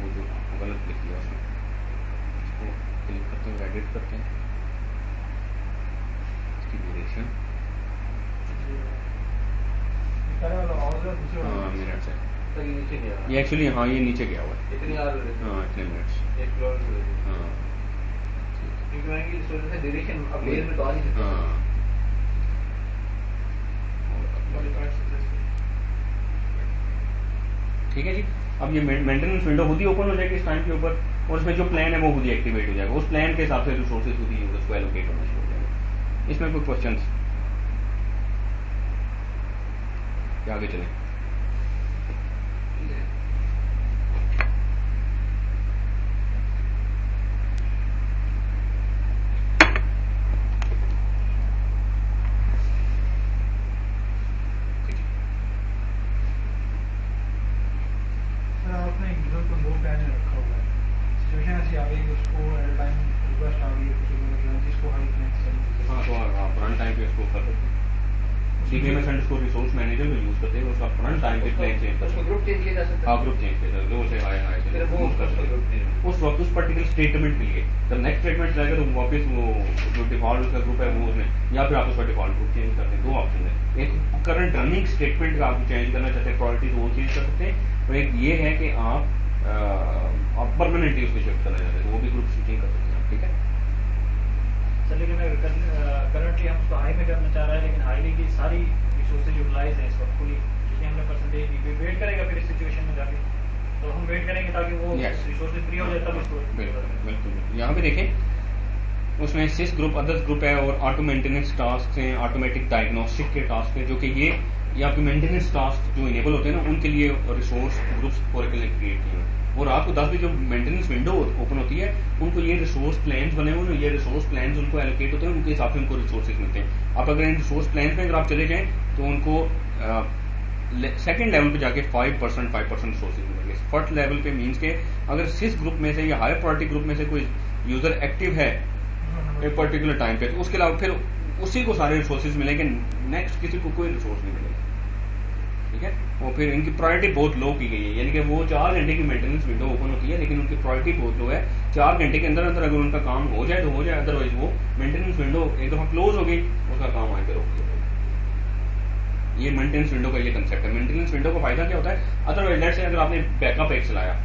वो जो गलत लिख दिया उसमें, इसको क्लिक करते हैं, एडिट करते हैं, इसकी ड्यूरेशन पहले वाला और दूसरे वाला मिनट्स है। तो ये नीचे गया। ये एक्चुअली हाँ ये नीचे गया हुआ है, इतनी आवर रहती है। हाँ इतने मिनट्स। एक फ्लोर में रहती है। हाँ क्योंकि मैंने की सोचा था ड्यूरेशन अब डेज में तो आ नहीं सकता। हाँ, मॉडिफाइड सक्सेसफुल। ठीक है जी। अब ये मेंटेनेंस विंडो खुद ही ओपन हो जाएगी इस टाइम के ऊपर, और उसमें जो प्लान है वो खुद ही एक्टिवेट हो जाएगा। उस प्लान के हिसाब से रिसोर्सेज खुद ही यूजर्स को एलोकेट होना शुरू हो जाएगा। इसमें कोई क्वेश्चन क्या आगे चलें? सर आपने यूजर को नो प्लान में रखा हुआ है, सिचुएशन ऐसी आ गई कि उसको एट टाइम रिक्वेस्ट आ गई है कुछ मतलब जिसको हाई प्लान चाहिए। हाँ, तो आप रन टाइम पे इसको कर सकते हैं। DBMS अंडरस्कोर रिसोर्स मैनेजर जो यूज करते हैं उसका रन टाइम पे प्लान चेंज कर उसको सकते ग्रुप चेंज किया जा सकता हैं। हाँ, ग्रुप चेंज किया लो से हाई हाई फिर वो यूज कर सकते हैं उस वक्त उस पर्टिकुलर स्टेटमेंट के लिए। जब नेक्स्ट स्टेटमेंट जाएगा तो वापस वो जो डिफॉल्ट उसका ग्रुप है वो उसमें, या फिर आप उसका डिफॉल्ट ग्रुप चेंज करते हैं। दो ऑप्शन है, एक करंट रनिंग स्टेटमेंट का आप चेंज करना चाहते हैं प्रायोरिटी तो वो चेंज कर सकते हैं, और एक ये है कि आप परमानेंटली उसको शिफ्ट करना चाहते हैं तो वो भी ग्रुप स्विचिंग कर सकते हैं। ठीक है सर लेकिन करंटली हम उसको हाई में करना चाह रहे हैं, लेकिन हाईली की सारी रिसोर्सेज यूटिलाइज है इस वक्त पूरी, इसलिए हमने परसेंटेज नहीं वेट करेगा फिर इस सिचुएशन में जाके, तो हम वेट करेंगे ताकि वो Yes. रिसोर्सेज फ्री हो जाए तब इसको। बिल्कुल। यहाँ पे देखें उसमें सिस ग्रुप अदर्स ग्रुप है और ऑटो मेंटेनेंस टास्क हैं, ऑटोमेटिक डायग्नोस्टिक के टास्क हैं, जो कि ये आपके मेंटेनेंस टास्क जो इनेबल होते हैं ना उनके लिए रिसोर्स ग्रुप्स ओरेकल ने क्रिएट किए हैं। और रात को 10 बजे जब मेंटेनेंस विंडो ओपन होती है उनको ये रिसोर्स प्लान्स बने हुए, ये रिसोर्स प्लान्स उनको एलोकेट होते हैं, उनके हिसाब से उनको रिसोर्सेज मिलते हैं। अब अगर इन रिसोर्स प्लान पे अगर आप चले जाएं तो उनको सेकंड लेवल पे जाके 5% रिसोर्सेज मिलेंगे। फर्स्ट लेवल पे मींस के अगर सिस ग्रुप में से या हायर प्रायोरिटी ग्रुप में से कोई यूजर एक्टिव है एक पर्टिकुलर टाइम पे, तो उसके अलावा फिर उसी को सारे रिसोर्सेज मिलेंगे, नेक्स्ट किसी को कोई रिसोर्स नहीं मिलेगा। ठीक है, और फिर इनकी प्रायोरिटी बहुत लो की गई है, यानी कि वो 4 घंटे की मेंटेनेंस विंडो ओपन होती है लेकिन उनकी प्रायोरिटी बहुत लो है। 4 घंटे के अंदर अंदर अगर उनका काम हो जाए तो हो जाए, अदरवाइज वो मेंटेनेंस विंडो एक दफा क्लोज हो गई उसका काम आगे रोक दिया। ये मेंटेनेंस विंडो का ये कंसेप्ट है। मेंटेनेंस विंडो का फायदा क्या होता है, अदरवाइज लेट्स से अगर आपने बैकअप एक चलाया,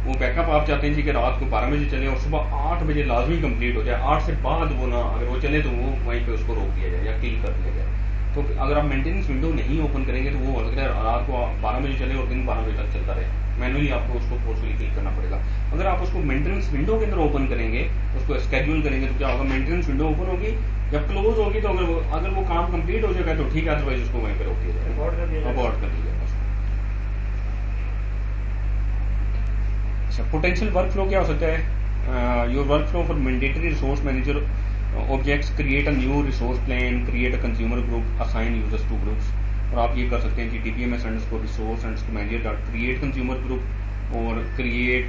वो बैकअप आप चाहते हैं जी कि रात को 12 बजे चले और सुबह 8 बजे लाजमी कंप्लीट हो जाए, 8 से बाद वो ना अगर वो चले तो वो वहीं पे उसको रोक दिया जाए या किल कर दिया जाए। तो अगर आप मेंटेनेंस विंडो नहीं ओपन करेंगे तो वो हो सकता है रात को 12 बजे चले और दिन 12 बजे तक चलता रहे, मैनुअली आपको उसको फोर्सफुली क्लिक करना पड़ेगा। अगर आप उसको मेंटेनेंस विंडो के अंदर ओपन करेंगे, उसको स्केड्यूल करेंगे तो क्या होगा, मेंटेनेंस विंडो ओपन होगी, जब क्लोज होगी तो अगर वो काम कंप्लीट हो जाएगा तो ठीक है, अदरवाइज उसको वहीं पे रोक दिया जाएगा, अबॉर्ट कर दिया जाएगा। अबॉर्ट कर दिया जाएगा। अच्छा, पोटेंशियल वर्क फ्लो क्या हो सकता है? Your work flow for mandatory resource manager objects, create a new resource plan, create a consumer group, assign users to groups. और आप ये कर सकते हैं कि DBMS underscore resource underscore manager dot create consumer group और create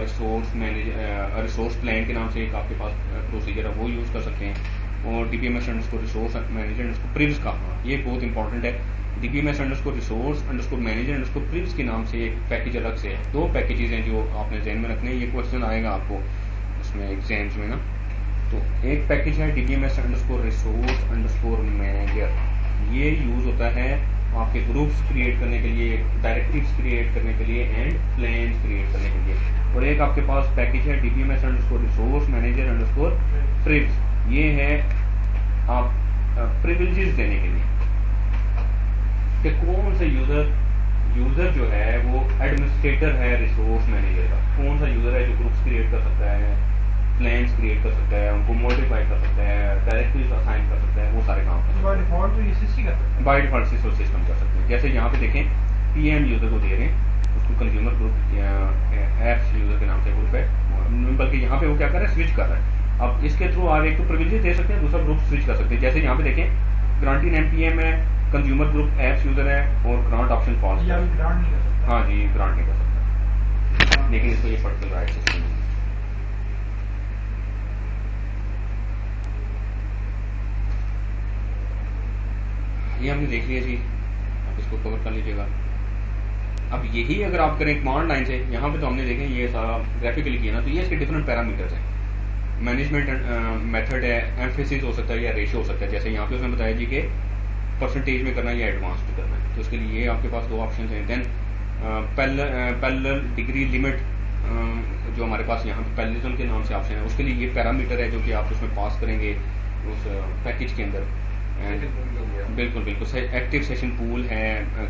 resource manager resource plan के नाम से एक आपके पास प्रोसीजर है वो यूज कर सकते हैं। और DBMS underscore resource manager underscore privs का, ये बहुत इंपॉर्टेंट है। DBMS underscore resource underscore manager underscore privs के नाम से एक पैकेज अलग से है। 2 पैकेजेस हैं जो आपने ध्यान में रखने हैं, ये क्वेश्चन आएगा आपको उसमें एग्जाम्स में ना। तो एक पैकेज है DBMS underscore resource underscore manager, ये यूज होता है आपके ग्रुप्स क्रिएट करने के लिए, डायरेक्टिव्स क्रिएट करने के लिए एंड प्लान्स क्रिएट करने के लिए। और एक आपके पास पैकेज है DBMS underscore resource manager underscore privs, ये है आप प्रिविलेजेस देने के लिए कि कौन सा यूजर जो है वो एडमिनिस्ट्रेटर है रिसोर्स मैनेजर का, कौन सा यूजर है जो ग्रुप्स क्रिएट कर सकता है, प्लान्स क्रिएट कर सकता है, उनको मॉडिफाई कर सकता है, डायरेक्टरीज असाइन कर सकता है, वो सारे काम कर बाय डिफॉल्ट तो ये सिस्टम कर सकते हैं, बाय डिफॉल्ट सिस्टम कर सकते हैं। जैसे यहाँ पे देखें PM यूजर को दे रहे हैं, उसको कंज्यूमर ग्रुप एप्स यूजर के नाम से ग्रुप है, बल्कि यहाँ पे वो क्या कर रहा है, स्विच कर रहा है। अब इसके थ्रू आप एक तो प्रिविलेज दे सकते हैं, दूसरा ग्रुप स्विच कर सकते हैं। जैसे यहाँ पे देखें ग्रांटी नेम PM है, कंज्यूमर ग्रुप एप्स यूजर है और ग्रांट ऑप्शन फॉल्स। या ग्रांट नहीं कर सकता। हाँ जी, ग्रांट नहीं कर सकता, लेकिन इसको ये पर्टिकुलर राइट सिस्टम है। ये हमने देख लिया जी, आप इसको कवर कर लीजिएगा। अब यही अगर आप करें कमांड लाइन से, यहाँ पे तो हमने देखें ये सारा ग्राफिकली किया ना, तो ये इसके डिफरेंट पैरामीटर्स हैं। मैनेजमेंट मेथड है, एम्फेसिस हो सकता है या रेशियो हो सकता है। जैसे यहाँ पे उसने बताया जी कि परसेंटेज में करना है या एडवांस में करना है, तो उसके लिए ये आपके पास 2 ऑप्शन हैं। देन पैरेलल डिग्री लिमिट जो हमारे पास यहाँ पे पैरेललिज्म के नाम से ऑप्शन है, उसके लिए ये पैरामीटर है जो कि आप उसमें पास करेंगे उस पैकेज के अंदर। बिल्कुल बिल्कुल एक्टिव सेशन पूल है,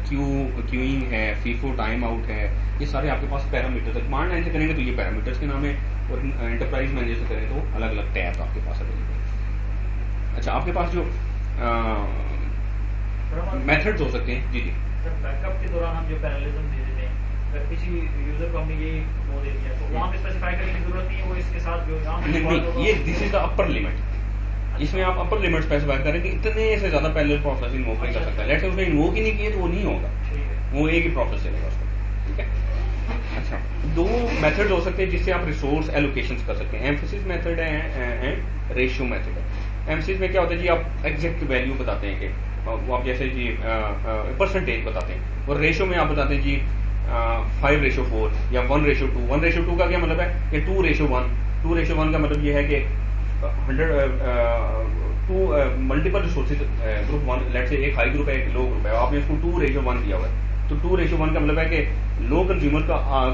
क्यूइंग है, फीफो टाइम आउट है, ये सारे आपके पास पैरामीटर्स है। कमांड लाइन से करेंगे तो ये पैरामीटर्स के नाम है, और एंटरप्राइज मैनेजर से करें तो अलग अलग टैब्स आपके पास अवेलेबल है। अच्छा, आपके पास जो मेथड्स हो सकते हैं, जी जी सर बैकअप के दौरान हम जो पैरेललिज्म दे देते हैं, अगर किसी यूजर को हमने ये वो दे दिया तो वहाँ पे स्पेसिफाई करने की जरूरत नहीं है, वो इसके साथ जो नहीं, ये this is the upper limit. इसमें आप अपर लिमिट स्पेसिफाई करें कि इतने से ज्यादा पैरेलल प्रोसेस इन्वोक नहीं कर सकता। लेट्स से उसने इन्वोक ही नहीं किए तो वो नहीं होगा, वो एक ही प्रोसेस चलेगा उसका, ठीक है। अच्छा, दो मेथड हो सकते हैं जिससे आप रिसोर्स एलोकेशन कर सकते हैं। एम्फेसिस मेथड है एंड रेशियो मेथड है। एम्फेसिस में क्या होता है जी, आप एग्जैक्ट वैल्यू बताते हैं कि वो आप जैसे जी परसेंटेज बताते हैं, और रेशियो में आप बताते हैं जी 5:4 या 1:2। 1:2 का क्या मतलब है कि 2:1। 2:1 का मतलब ये है कि 2 मल्टीपल रिसोर्सेज ग्रुप 1, लेट से एक हाई ग्रुप है एक लो ग्रुप है, आपने इसको 2:1 दिया हुआ है, तो 2:1 का मतलब है कि लो कंज्यूमर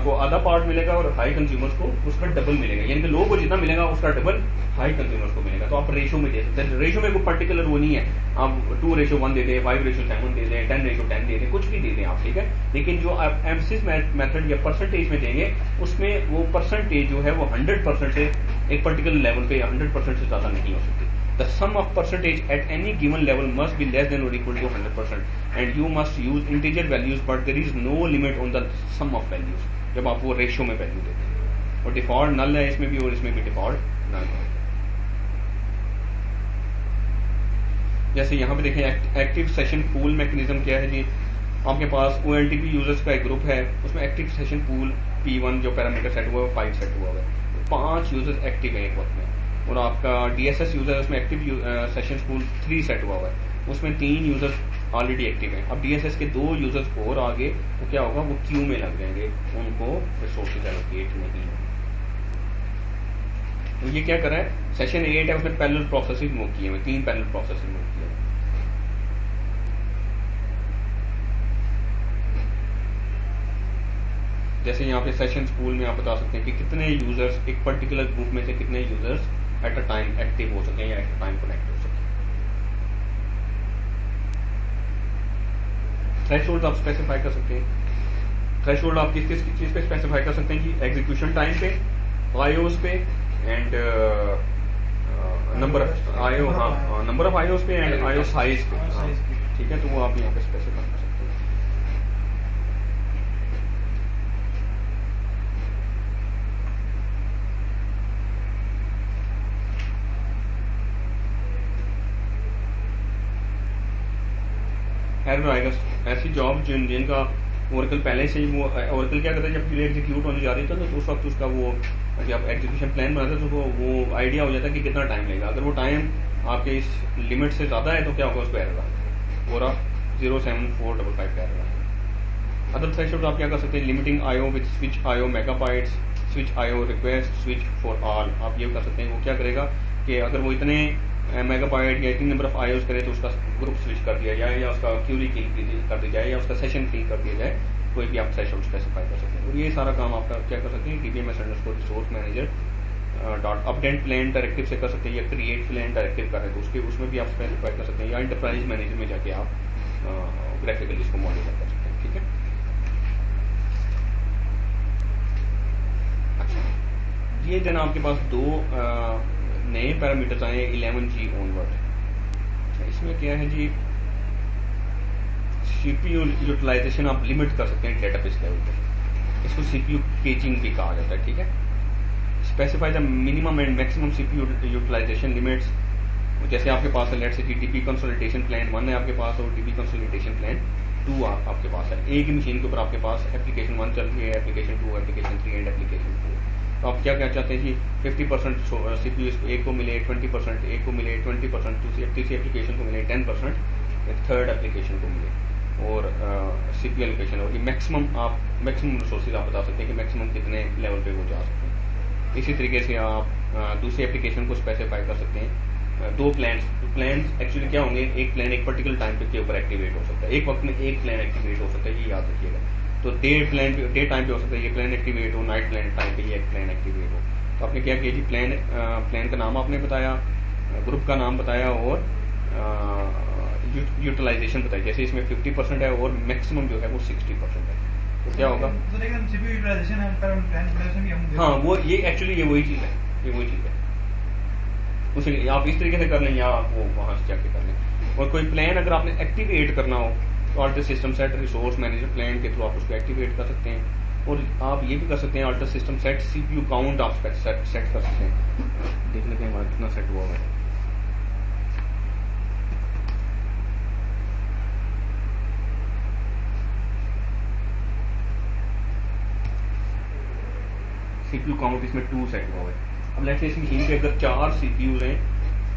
को आधा पार्ट मिलेगा और हाई कंज्यूमर्स को उसका डबल मिलेगा, यानी कि लो को जितना मिलेगा उसका डबल हाई कंज्यूमर्स को मिलेगा। तो आप रेशियो में दे सकते हैं। रेशियो में कोई पर्टिकुलर वो नहीं है, आप 2:1 दे दें, 5:7 दे दें, 10:10 दे दें, कुछ भी दे दें आप, ठीक है। लेकिन जो आप एम्फेसिस मेथड या परसेंटेज में देंगे, उसमें वो परसेंटेज जो है वो 100% से एक पर्टिकुलर लेवल पे 100% से ज्यादा नहीं हो सकती। The sum of percentage at any given level must be less than or equal to 100%, and you must use integer values, but there is no limit on the sum of values जब आप वो रेशियो में वैल्यू देते हैं। और डिफॉल्ट नल है इसमें भी और इसमें भी डिफॉल्ट नल है। जैसे यहाँ पे देखें एक्टिव सेशन पूल मैकेनिज्म क्या है जी, आपके पास OLTP यूजर्स का एक ग्रुप है, उसमें एक्टिव सेशन पूल P1 जो पैरामीटर सेट हुआ है 5 सेट हुआ है, 5 यूजर्स एक्टिव है एक वक्त में, और आपका DSS यूजर उसमें एक्टिव सेशन पूल 3 सेट हुआ है, उसमें 3 यूजर्स ऑलरेडी एक्टिव हैं। अब DSS के 2 यूजर्स और आगे तो क्या होगा, वो क्यू में लग जाएंगे, उनको रिसोर्सेज एलोकेट नहीं होंगे। तो ये क्या कर रहा है, सेशन 8 है, उसने पैरेलल प्रोसेसिंग मूव किए हुए, 3 पैरेलल प्रोसेसिंग मूव किए हुए। जैसे यहाँ पे सेशन पूल में आप बता सकते हैं कि कितने यूजर्स एक पर्टिकुलर ग्रुप में से कितने users at a time active हो सके या एट अ टाइम कनेक्ट हो सके। थ्रेशोल्ड आप स्पेसिफाई कर सकते हैं। थ्रेशोल्ड आप किस किस चीज पे स्पेसिफाई कर सकते हैं जी, एग्जीक्यूशन टाइम पे, आईओस पे एंड नंबर ऑफ आईओ, हाँ नंबर ऑफ आईओस पे एंड आईओ साइज पे, ठीक है। तो वो आप यहाँ पे स्पेसिफाई कर सकते हैं। एरर आएगा, ऐसी जॉब जिनका ओरेकल पहले से ही वो ओरेकल क्या करता है, जब क्यूरी एग्जीक्यूट होने जा रही थी तो उस वक्त उसका वो जब एग्जीक्यूशन प्लान बनाते तो वो आइडिया हो जाता है कि कितना टाइम लगेगा। अगर वो टाइम आपके इस लिमिट से ज़्यादा है तो क्या होगा, उसको एरर आएगा, और 07455 का एरर आएगा। अदर थ्रेशोल्ड आप क्या कर सकते हैं, limiting IO with switch IO megabytes, switch IO request, switch for all, आप ये कर सकते हैं। वो क्या करेगा कि अगर वो इतने मेगाबाइट या इतनी नंबर ऑफ आईओस करे तो उसका ग्रुप स्विच कर दिया जाए, या उसका क्यूरी किल कर दी जाए, या उसका सेशन किल कर दिया जाए, कोई भी आप थ्रेशोल्ड स्पेसिफाई कर सकते हैं। और ये सारा काम आपका क्या कर सकते हैं, DBMS resource manager dot update plan directive से कर सकते हैं, या क्रिएट प्लान डायरेक्टिव कर रहे हैं तो उसके उसमें भी आप स्पेसिफाई कर सकते हैं, या एंटरप्राइज मैनेजर में जाके आप ग्राफिकली इसको मॉडिफाई कर सकते हैं, ठीक है। अच्छा, ये जनाब आपके पास 2 नए पैरामीटर्स आए 11G ऑनवर्ड। इसमें क्या है जी, CPU यूटिलाइजेशन आप लिमिट कर सकते हैं डेटाबेस लेवल पर, इसको CPU पेजिंग भी कहा जाता है, ठीक है। Specify the minimum and maximum CPU utilization limits. जैसे आपके पास है let's say DB consolidation plan 1 है आपके पास, और DB कंसोलिडेशन प्लान 2 आपके पास है। एक ही मशीन के ऊपर आपके पास एप्लीकेशन 1 चल रही है, एप्लीकेशन 2, एप्लीकेशन 3 एंड एप्लीकेशन 4। तो आप क्या कहना चाहते हैं कि 50% CPU एक को मिले, 20% एक को मिले, 20% तीसरी एप्लीकेशन को मिले, 10% थर्ड एप्लीकेशन को मिले, और CPU एलोकेशन। और ये मैक्सिमम रिसोर्सेज आप बता सकते हैं कि मैक्सिमम कितने लेवल पे वो जा सकते हैं। इसी तरीके से आप दूसरी एप्लीकेशन को स्पेसिफाई कर सकते हैं। 2 प्लान्स एक्चुअली क्या होंगे, एक प्लान एक पर्टिकुलर टाइम के ऊपर एक्टिवेट हो सकता है, एक वक्त में एक प्लान एक्टिवेट हो सकता है, ये याद रखिएगा। तो डे टाइम पे हो सकता है ये प्लान एक्टिवेट हो, नाइट प्लान टाइम पे ये एक प्लान एक्टिवेट हो। तो आपने क्या किया जी, प्लान का नाम आपने बताया, ग्रुप का नाम बताया, और यूटिलाइजेशन बताई, जैसे इसमें 50% है और मैक्सिमम जो है वो 60% है, तो क्या होगा? हाँ, वो ये एक्चुअली ये वही चीज़ है, ये वही चीज़ है। उसे आप इस तरीके से कर लें या आप वो वहाँ से जाके कर लें। और कोई प्लान अगर आपने एक्टिवेट करना हो तो alter system set resource manager plan के थ्रू आप उसको एक्टिवेट कर सकते हैं। और आप ये भी कर सकते हैं alter system set CPU count आप सेट कर सकते हैं। देख लेते हैं हमारा कितना सेट हुआ है। CPU काउंट इसमें 2 सेट हुआ है। अब लेट्स से इस मशीन पे अगर 4 CPUs हैं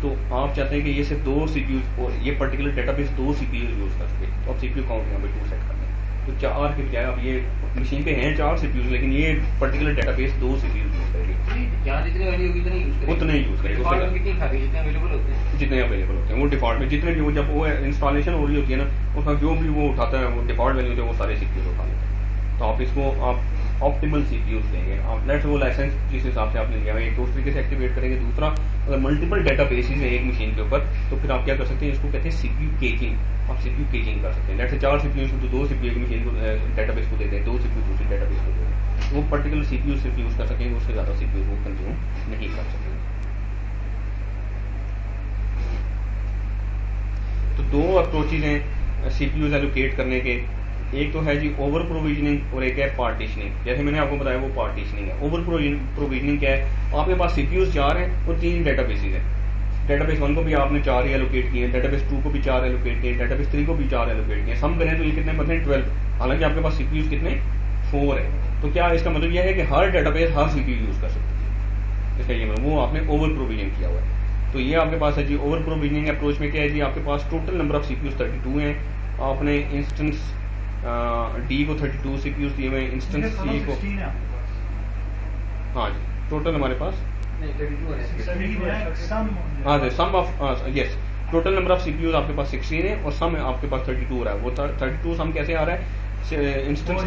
तो आप चाहते हैं कि ये सिर्फ 2 CPUs और ये पर्टिकुलर डेटाबेस 2 CPUs यूज कर सके, तो आप CPU काउंट यहाँ पे 2 सेट कर लें। तो 4 के बजाय अब ये मशीन पे हैं 4 CPUs, लेकिन ये पर्टिकुलर डेटाबेस 2 CPUs यूज करेगी। जहाँ जितनी वैल्यू होगी उतनी यूज करेगी, उतने यूज करेगी। डिफॉल्ट में कितनी खाती है, जितने अवेलेबल होते हैं, जितने अवेलेबल होते हैं वो डिफॉल्ट में जितने भी वो जब वो इंस्टॉलेशन हो रही होती है ना, उसका जो भी वो उठाता है वो डिफॉल्ट वैल्यू वो सारे CPUs उठा लेते हैं। तो आप इसको आप ऑप्टिमल CPUs लेंगे। आप लेट्स वो लाइसेंस जिस हिसाब से आपने लिया है एक तो उस तरीके से एक्टिवेट करेंगे। दूसरा, अगर मल्टीपल डेटा बेसिस है एक मशीन के ऊपर तो फिर आप क्या कर सकते हैं, इसको कहते हैं CPU केजिंग। आप CPU केजिंग कर सकते हैं। लेट्स से 4 CPUs तो 2 CPU एक मशीन को डेटाबेस को देते हैं, 2 CPU दूसरी डेटाबेस को देते हैं, तो वो पर्टिकुलर CPU सिर्फ यूज कर सकेंगे, उससे ज़्यादा CPU वो कंज्यूम नहीं कर सकेंगे। तो 2 अप्रोचेज हैं CPUs एलोकेट करने के। एक तो है जी ओवर प्रोविजनिंग और एक है पार्टीशनिंग। जैसे मैंने आपको बताया वो पार्टीशनिंग है। ओवर प्रोविजनिंग क्या है, आपके पास CPUs 4 हैं और 3 डेटाबेसेस हैं। डेटाबेस 1 को भी आपने 4 ही एलोकेट किए, डेटाबेस 2 को भी 4 एलोकेट किए, डेटाबेस 3 को भी 4 एलोकेट किए। सम करें तो ये कितने बनते हैं 12। हालांकि आपके पास CPUs कितने 4 है। तो क्या इसका मतलब यह है कि हर डेटाबेस हर CPU यूज कर सकते हैं। इसका ये मतलब वो आपने ओवर प्रोविजन किया हुआ है। तो ये आपके पास है जी ओवर प्रोविजनिंग अप्रोच में क्या है जी, आपके पास टोटल नंबर ऑफ CPUs 32 हैं। आपने इंस्टेंस D को 32 CPUs दिए हुए, इंस्टेंस C को हाँ जी टोटल हमारे पास हाँ जी sum of yes total number of CPUs आपके पास 16 है और सम आपके पास 32 रहा है। वो 32 सम कैसे आ रहा है, इंस्टेंस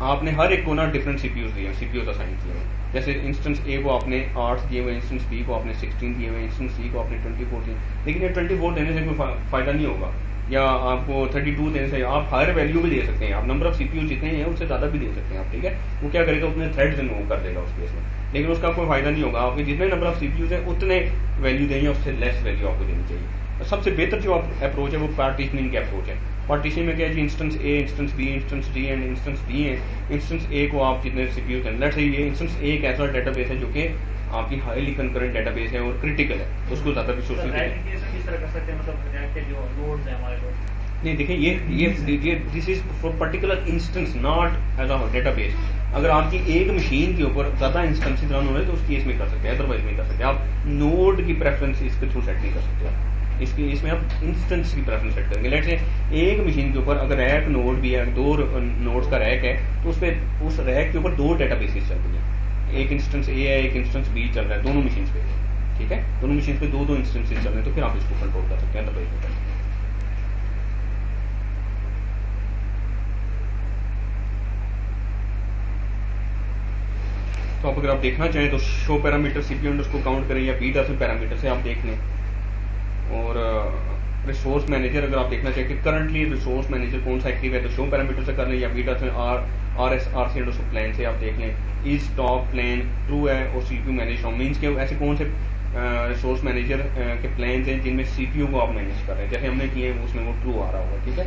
आपने हर एक को ना डिफरेंट CPUs दिए, CPUs असाइन किए हैं। जैसे इंस्टेंस A को आपने 8 दिए हुए, इंस्टेंस B को आपने 16 दिए हुए, इंस्टेंस C को आपने 24 दिए। लेकिन ये 24 देने से कोई फायदा नहीं होगा, या आपको 32 देने से आप हायर वैल्यू भी दे सकते हैं। आप नंबर ऑफ CPUs जितने हैं उससे ज़्यादा भी दे सकते हैं आप, ठीक है। वो क्या करेगा, उतने थ्रेड्स रिमूव कर देगा उस केस में, लेकिन उसका कोई फायदा नहीं होगा। आपके जितने नंबर ऑफ CPUs हैं उतने वैल्यू देंगे, उससे लेस वैल्यू आपको देनी चाहिए। सबसे बेहतर जो अप्रोच है वो पार्टीशनिंग का अप्रोच है। पार्टीशन में क्या है जी, instance A, instance B, instance D and instance D है। इंस्टेंस A को आप जितने CPUs हैं, लेट्स से ये इंस्टेंस A एक ऐसा डेटाबेस है जो कि आपकी हाईली कंकरेंट डेटाबेस है और क्रिटिकल है, तो उसको ज़्यादा रिसोर्सेज नहीं। देखिए ये this is for particular instance not as a database. अगर आपकी एक मशीन के ऊपर ज्यादा इंस्टेंसेस रन हो रहे हैं तो उस केस में कर सकते हैं, अदरवाइज नहीं कर सकते। आप नोड की प्रेफरेंस इसके थ्रू सेट नहीं कर सकते। इसमें आप इंस्टेंस की प्रेफरेंस सेट करेंगे। लेट्स से एक मशीन के ऊपर अगर रैक नोड भी है, 2 नोड्स का रैक है, तो उस रैक के ऊपर 2 डेटाबेसेस चल रही है। एक इंस्टेंस A है, एक इंस्टेंस B चल रहा है, दोनों मशीन पे, ठीक है। दोनों मशीन पे 2 इंस्टेंसेस चल रहे हैं, तो फिर आप इसको कंट्रोल कर सकते हैं, अदरवाइज नहीं कर सकते। तो अगर आप देखना चाहें तो शो पैरामीटर CPU को काउंट करें या P पैरामीटर से आप देख लें। और रिसोर्स मैनेजर अगर आप देखना चाहें कि करंटली रिसोर्स मैनेजर कौन सा एक्टिव है तो शो पैरामीटर से कर लें, या RC प्लान से आप देख लें। इज टॉप प्लान ट्रू है और CPU मैनेज मीन्स के ऐसे कौन से रिसोर्स मैनेजर के प्लान हैं जिनमें CPU को आप मैनेज कर रहे हैं, जैसे हमने किए हैं उसमें वो ट्रू आ रहा होगा, ठीक है।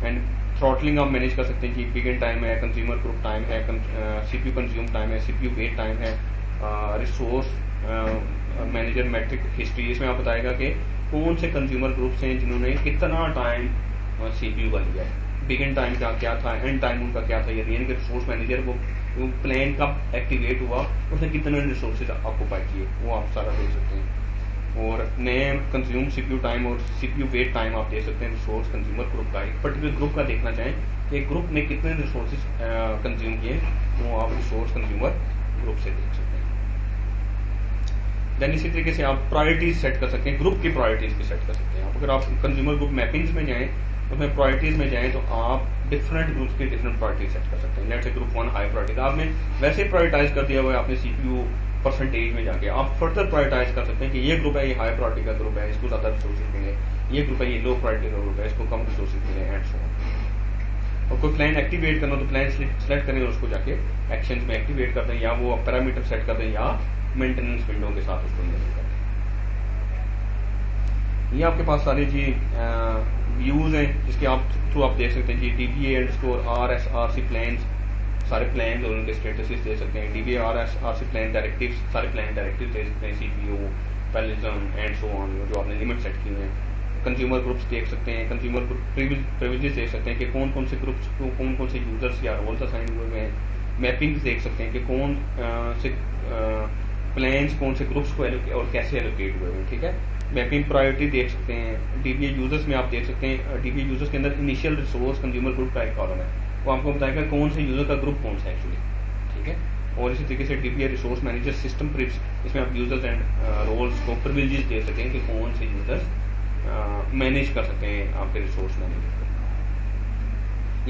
एंड थ्रॉटलिंग आप मैनेज कर सकते हैं कि बिगिन टाइम है, कंज्यूमर ग्रुप टाइम है, CPU कंज्यूम टाइम है, CPU वेट टाइम है। रिसोर्स मैनेजर मैट्रिक हिस्ट्री, इसमें आप बताएगा कि कौन से कंज्यूमर ग्रुप्स हैं जिन्होंने कितना टाइम CPU का लिया है, बिगिन टाइम का क्या था, एंड टाइम उनका क्या था। यानी कि रिसोर्स मैनेजर वो प्लान कब एक्टिवेट हुआ, उसने कितने रिसोर्सेज ऑक्यूपाई किए, वो आप सारा देख सकते हैं। और नए कंज्यूम CPU टाइम और CPU वेट टाइम आप दे सकते हैं। रिसोर्स कंज्यूमर ग्रुप का एक पर्टिकुलर ग्रुप का देखना चाहें कि एक ग्रुप ने कितने रिसोर्सेज कंज्यूम किए, वो आप रिसोर्स कंज्यूमर ग्रुप से देख सकते हैं। देन इसी तरीके से आप प्रायोरिटीज सेट कर सकते हैं, ग्रुप की प्रायोरिटीज भी सेट कर सकते हैं। अगर आप कंज्यूमर ग्रुप मैपिंग्स में जाएं, उसमें प्रायोरिटीज में जाएं तो आप डिफरेंट ग्रुप्स की डिफरेंट प्रायोरिटीज सेट कर सकते हैं। Let's say group 1 high priorities आपने वैसे प्रायोरिटाइज कर दिया हुआ है, आपने CPU परसेंटेज में जाके आप फर्दर प्रायोरिटाइज कर सकते हैं कि ये ग्रुप है, ये हाई प्रायोरिटी का ग्रुप है, इसको ज़्यादा रिसोर्सेज मिले, ये ग्रुप है, ये लो प्रायोरिटी का ग्रुप है, इसको कम रिसोर्सेज मिले, एंड सो ऑन। और कोई प्लान एक्टिवेट करना तो प्लान सेलेक्ट करें और उसको जाके एक्शन में एक्टिवेट कर दें, या वो पैरामीटर सेट कर दें, या मेंटेनेंस विंडो के साथ उसको इनेबल कर दें। ये आपके पास सारे जी व्यूज हैं जिसके आप थ्रू आप देख सकते हैं जी DBA_RSRC प्लान्स, सारे प्लान और उनके स्टेटस दे सकते हैं, DBA_RSRC प्लान डायरेक्टिव्स, सारे प्लान डायरेक्टिव दे सकते हैं, CPU, parallelism and so on, जो आपने लिमिट सेट की हैं। कंज्यूमर ग्रुप्स देख सकते हैं, कंज्यूमर ग्रुप प्रिविलेजेस देख सकते हैं कि कौन कौन से ग्रुप्स को कौन कौन से यूजर्स या रोल्स असाइन हुए हैं। मैपिंग देख सकते हैं कि कौन से प्लान्स कौन से ग्रुप्स को और कैसे एलोकेट हुए हैं, ठीक है। मैपिंग प्रायोरिटी देख सकते हैं। DBA यूजर्स में आप देख सकते हैं, DBA यूजर्स के अंदर इनिशियल रिसोर्स कंज्यूमर ग्रुप का एक कॉलम है, वो आपको बताएगा कौन से यूजर का ग्रुप कौन सा है एक्चुअली, ठीक है। और इसी तरीके से DBA रिसोर्स मैनेजर सिस्टम प्रिव्स, इसमें आप यूजर्स एंड रोल्स को प्रिविलेजेस दे सकते हैं कि कौन से यूजर्स मैनेज कर सकते हैं आपके रिसोर्स मैनेजर।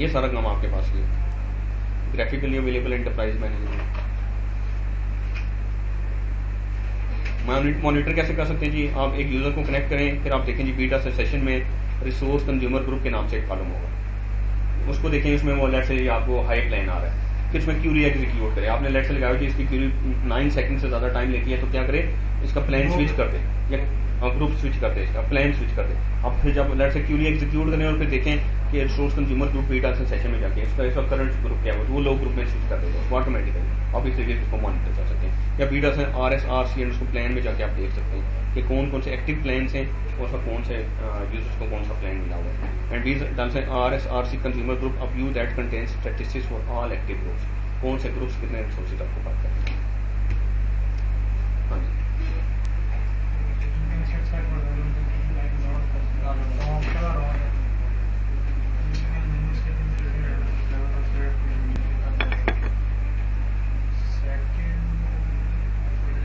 ये सारा काम आपके पास है। Graphically available enterprise manager monitor कैसे कर सकते हैं जी, आप एक यूजर को कनेक्ट करें, फिर आप देखें जी बीटा सेशन में रिसोर्स कंज्यूमर ग्रुप के नाम से एक कॉलम होगा, उसको देखें, उसमें वो लेट से आपको हाई प्लान आ रहा है, फिर उसमें क्यूरी एग्जीक्यूट करें। आपने लेट से लगाया जी इसकी क्यूरी 9 सेकंड से ज़्यादा टाइम लेती है, तो क्या करें, इसका प्लान स्विच कर दें या ग्रुप स्विच कर दें, इसका प्लान स्विच कर दें। अब फिर जब लेट से क्यूरी एग्जीक्यूट करें और फिर देखें कि resource consumer group beta session में जाके इसका करंट ग्रुप क्या है, वो लो ग्रुप में स्विच कर देगा, ऑटोमेटिकली आप इस तरीके से इसको मॉनिटर कर सकते हैं। या बीटा से RSRC एंड उसको प्लान में जाके आप देख सकते हैं कि कौन कौन से एक्टिव प्लान्स हैं और सब कौन से यूजर्स को कौन सा प्लान मिला हुआ है। एंड बीज डन से RSRC consumer group a view that contains statistics for all active groups, कौन से ग्रुप्स कितने रिसोर्सेज आपको पता है। हाँ जी,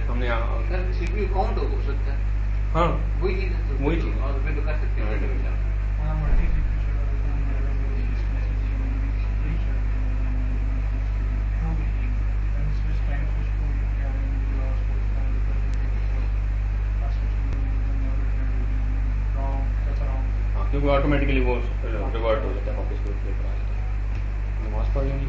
हमने CPU काउंट हो सकता है, हाँ वही चीज है, वही चीज। और फिर तो कर सकते हैं। क्योंकि ऑटोमेटिकली वो रिवर्ट हो जाता है, वापस ग्रुप पे आ जाता है। नमाज पढ़ लेंगे।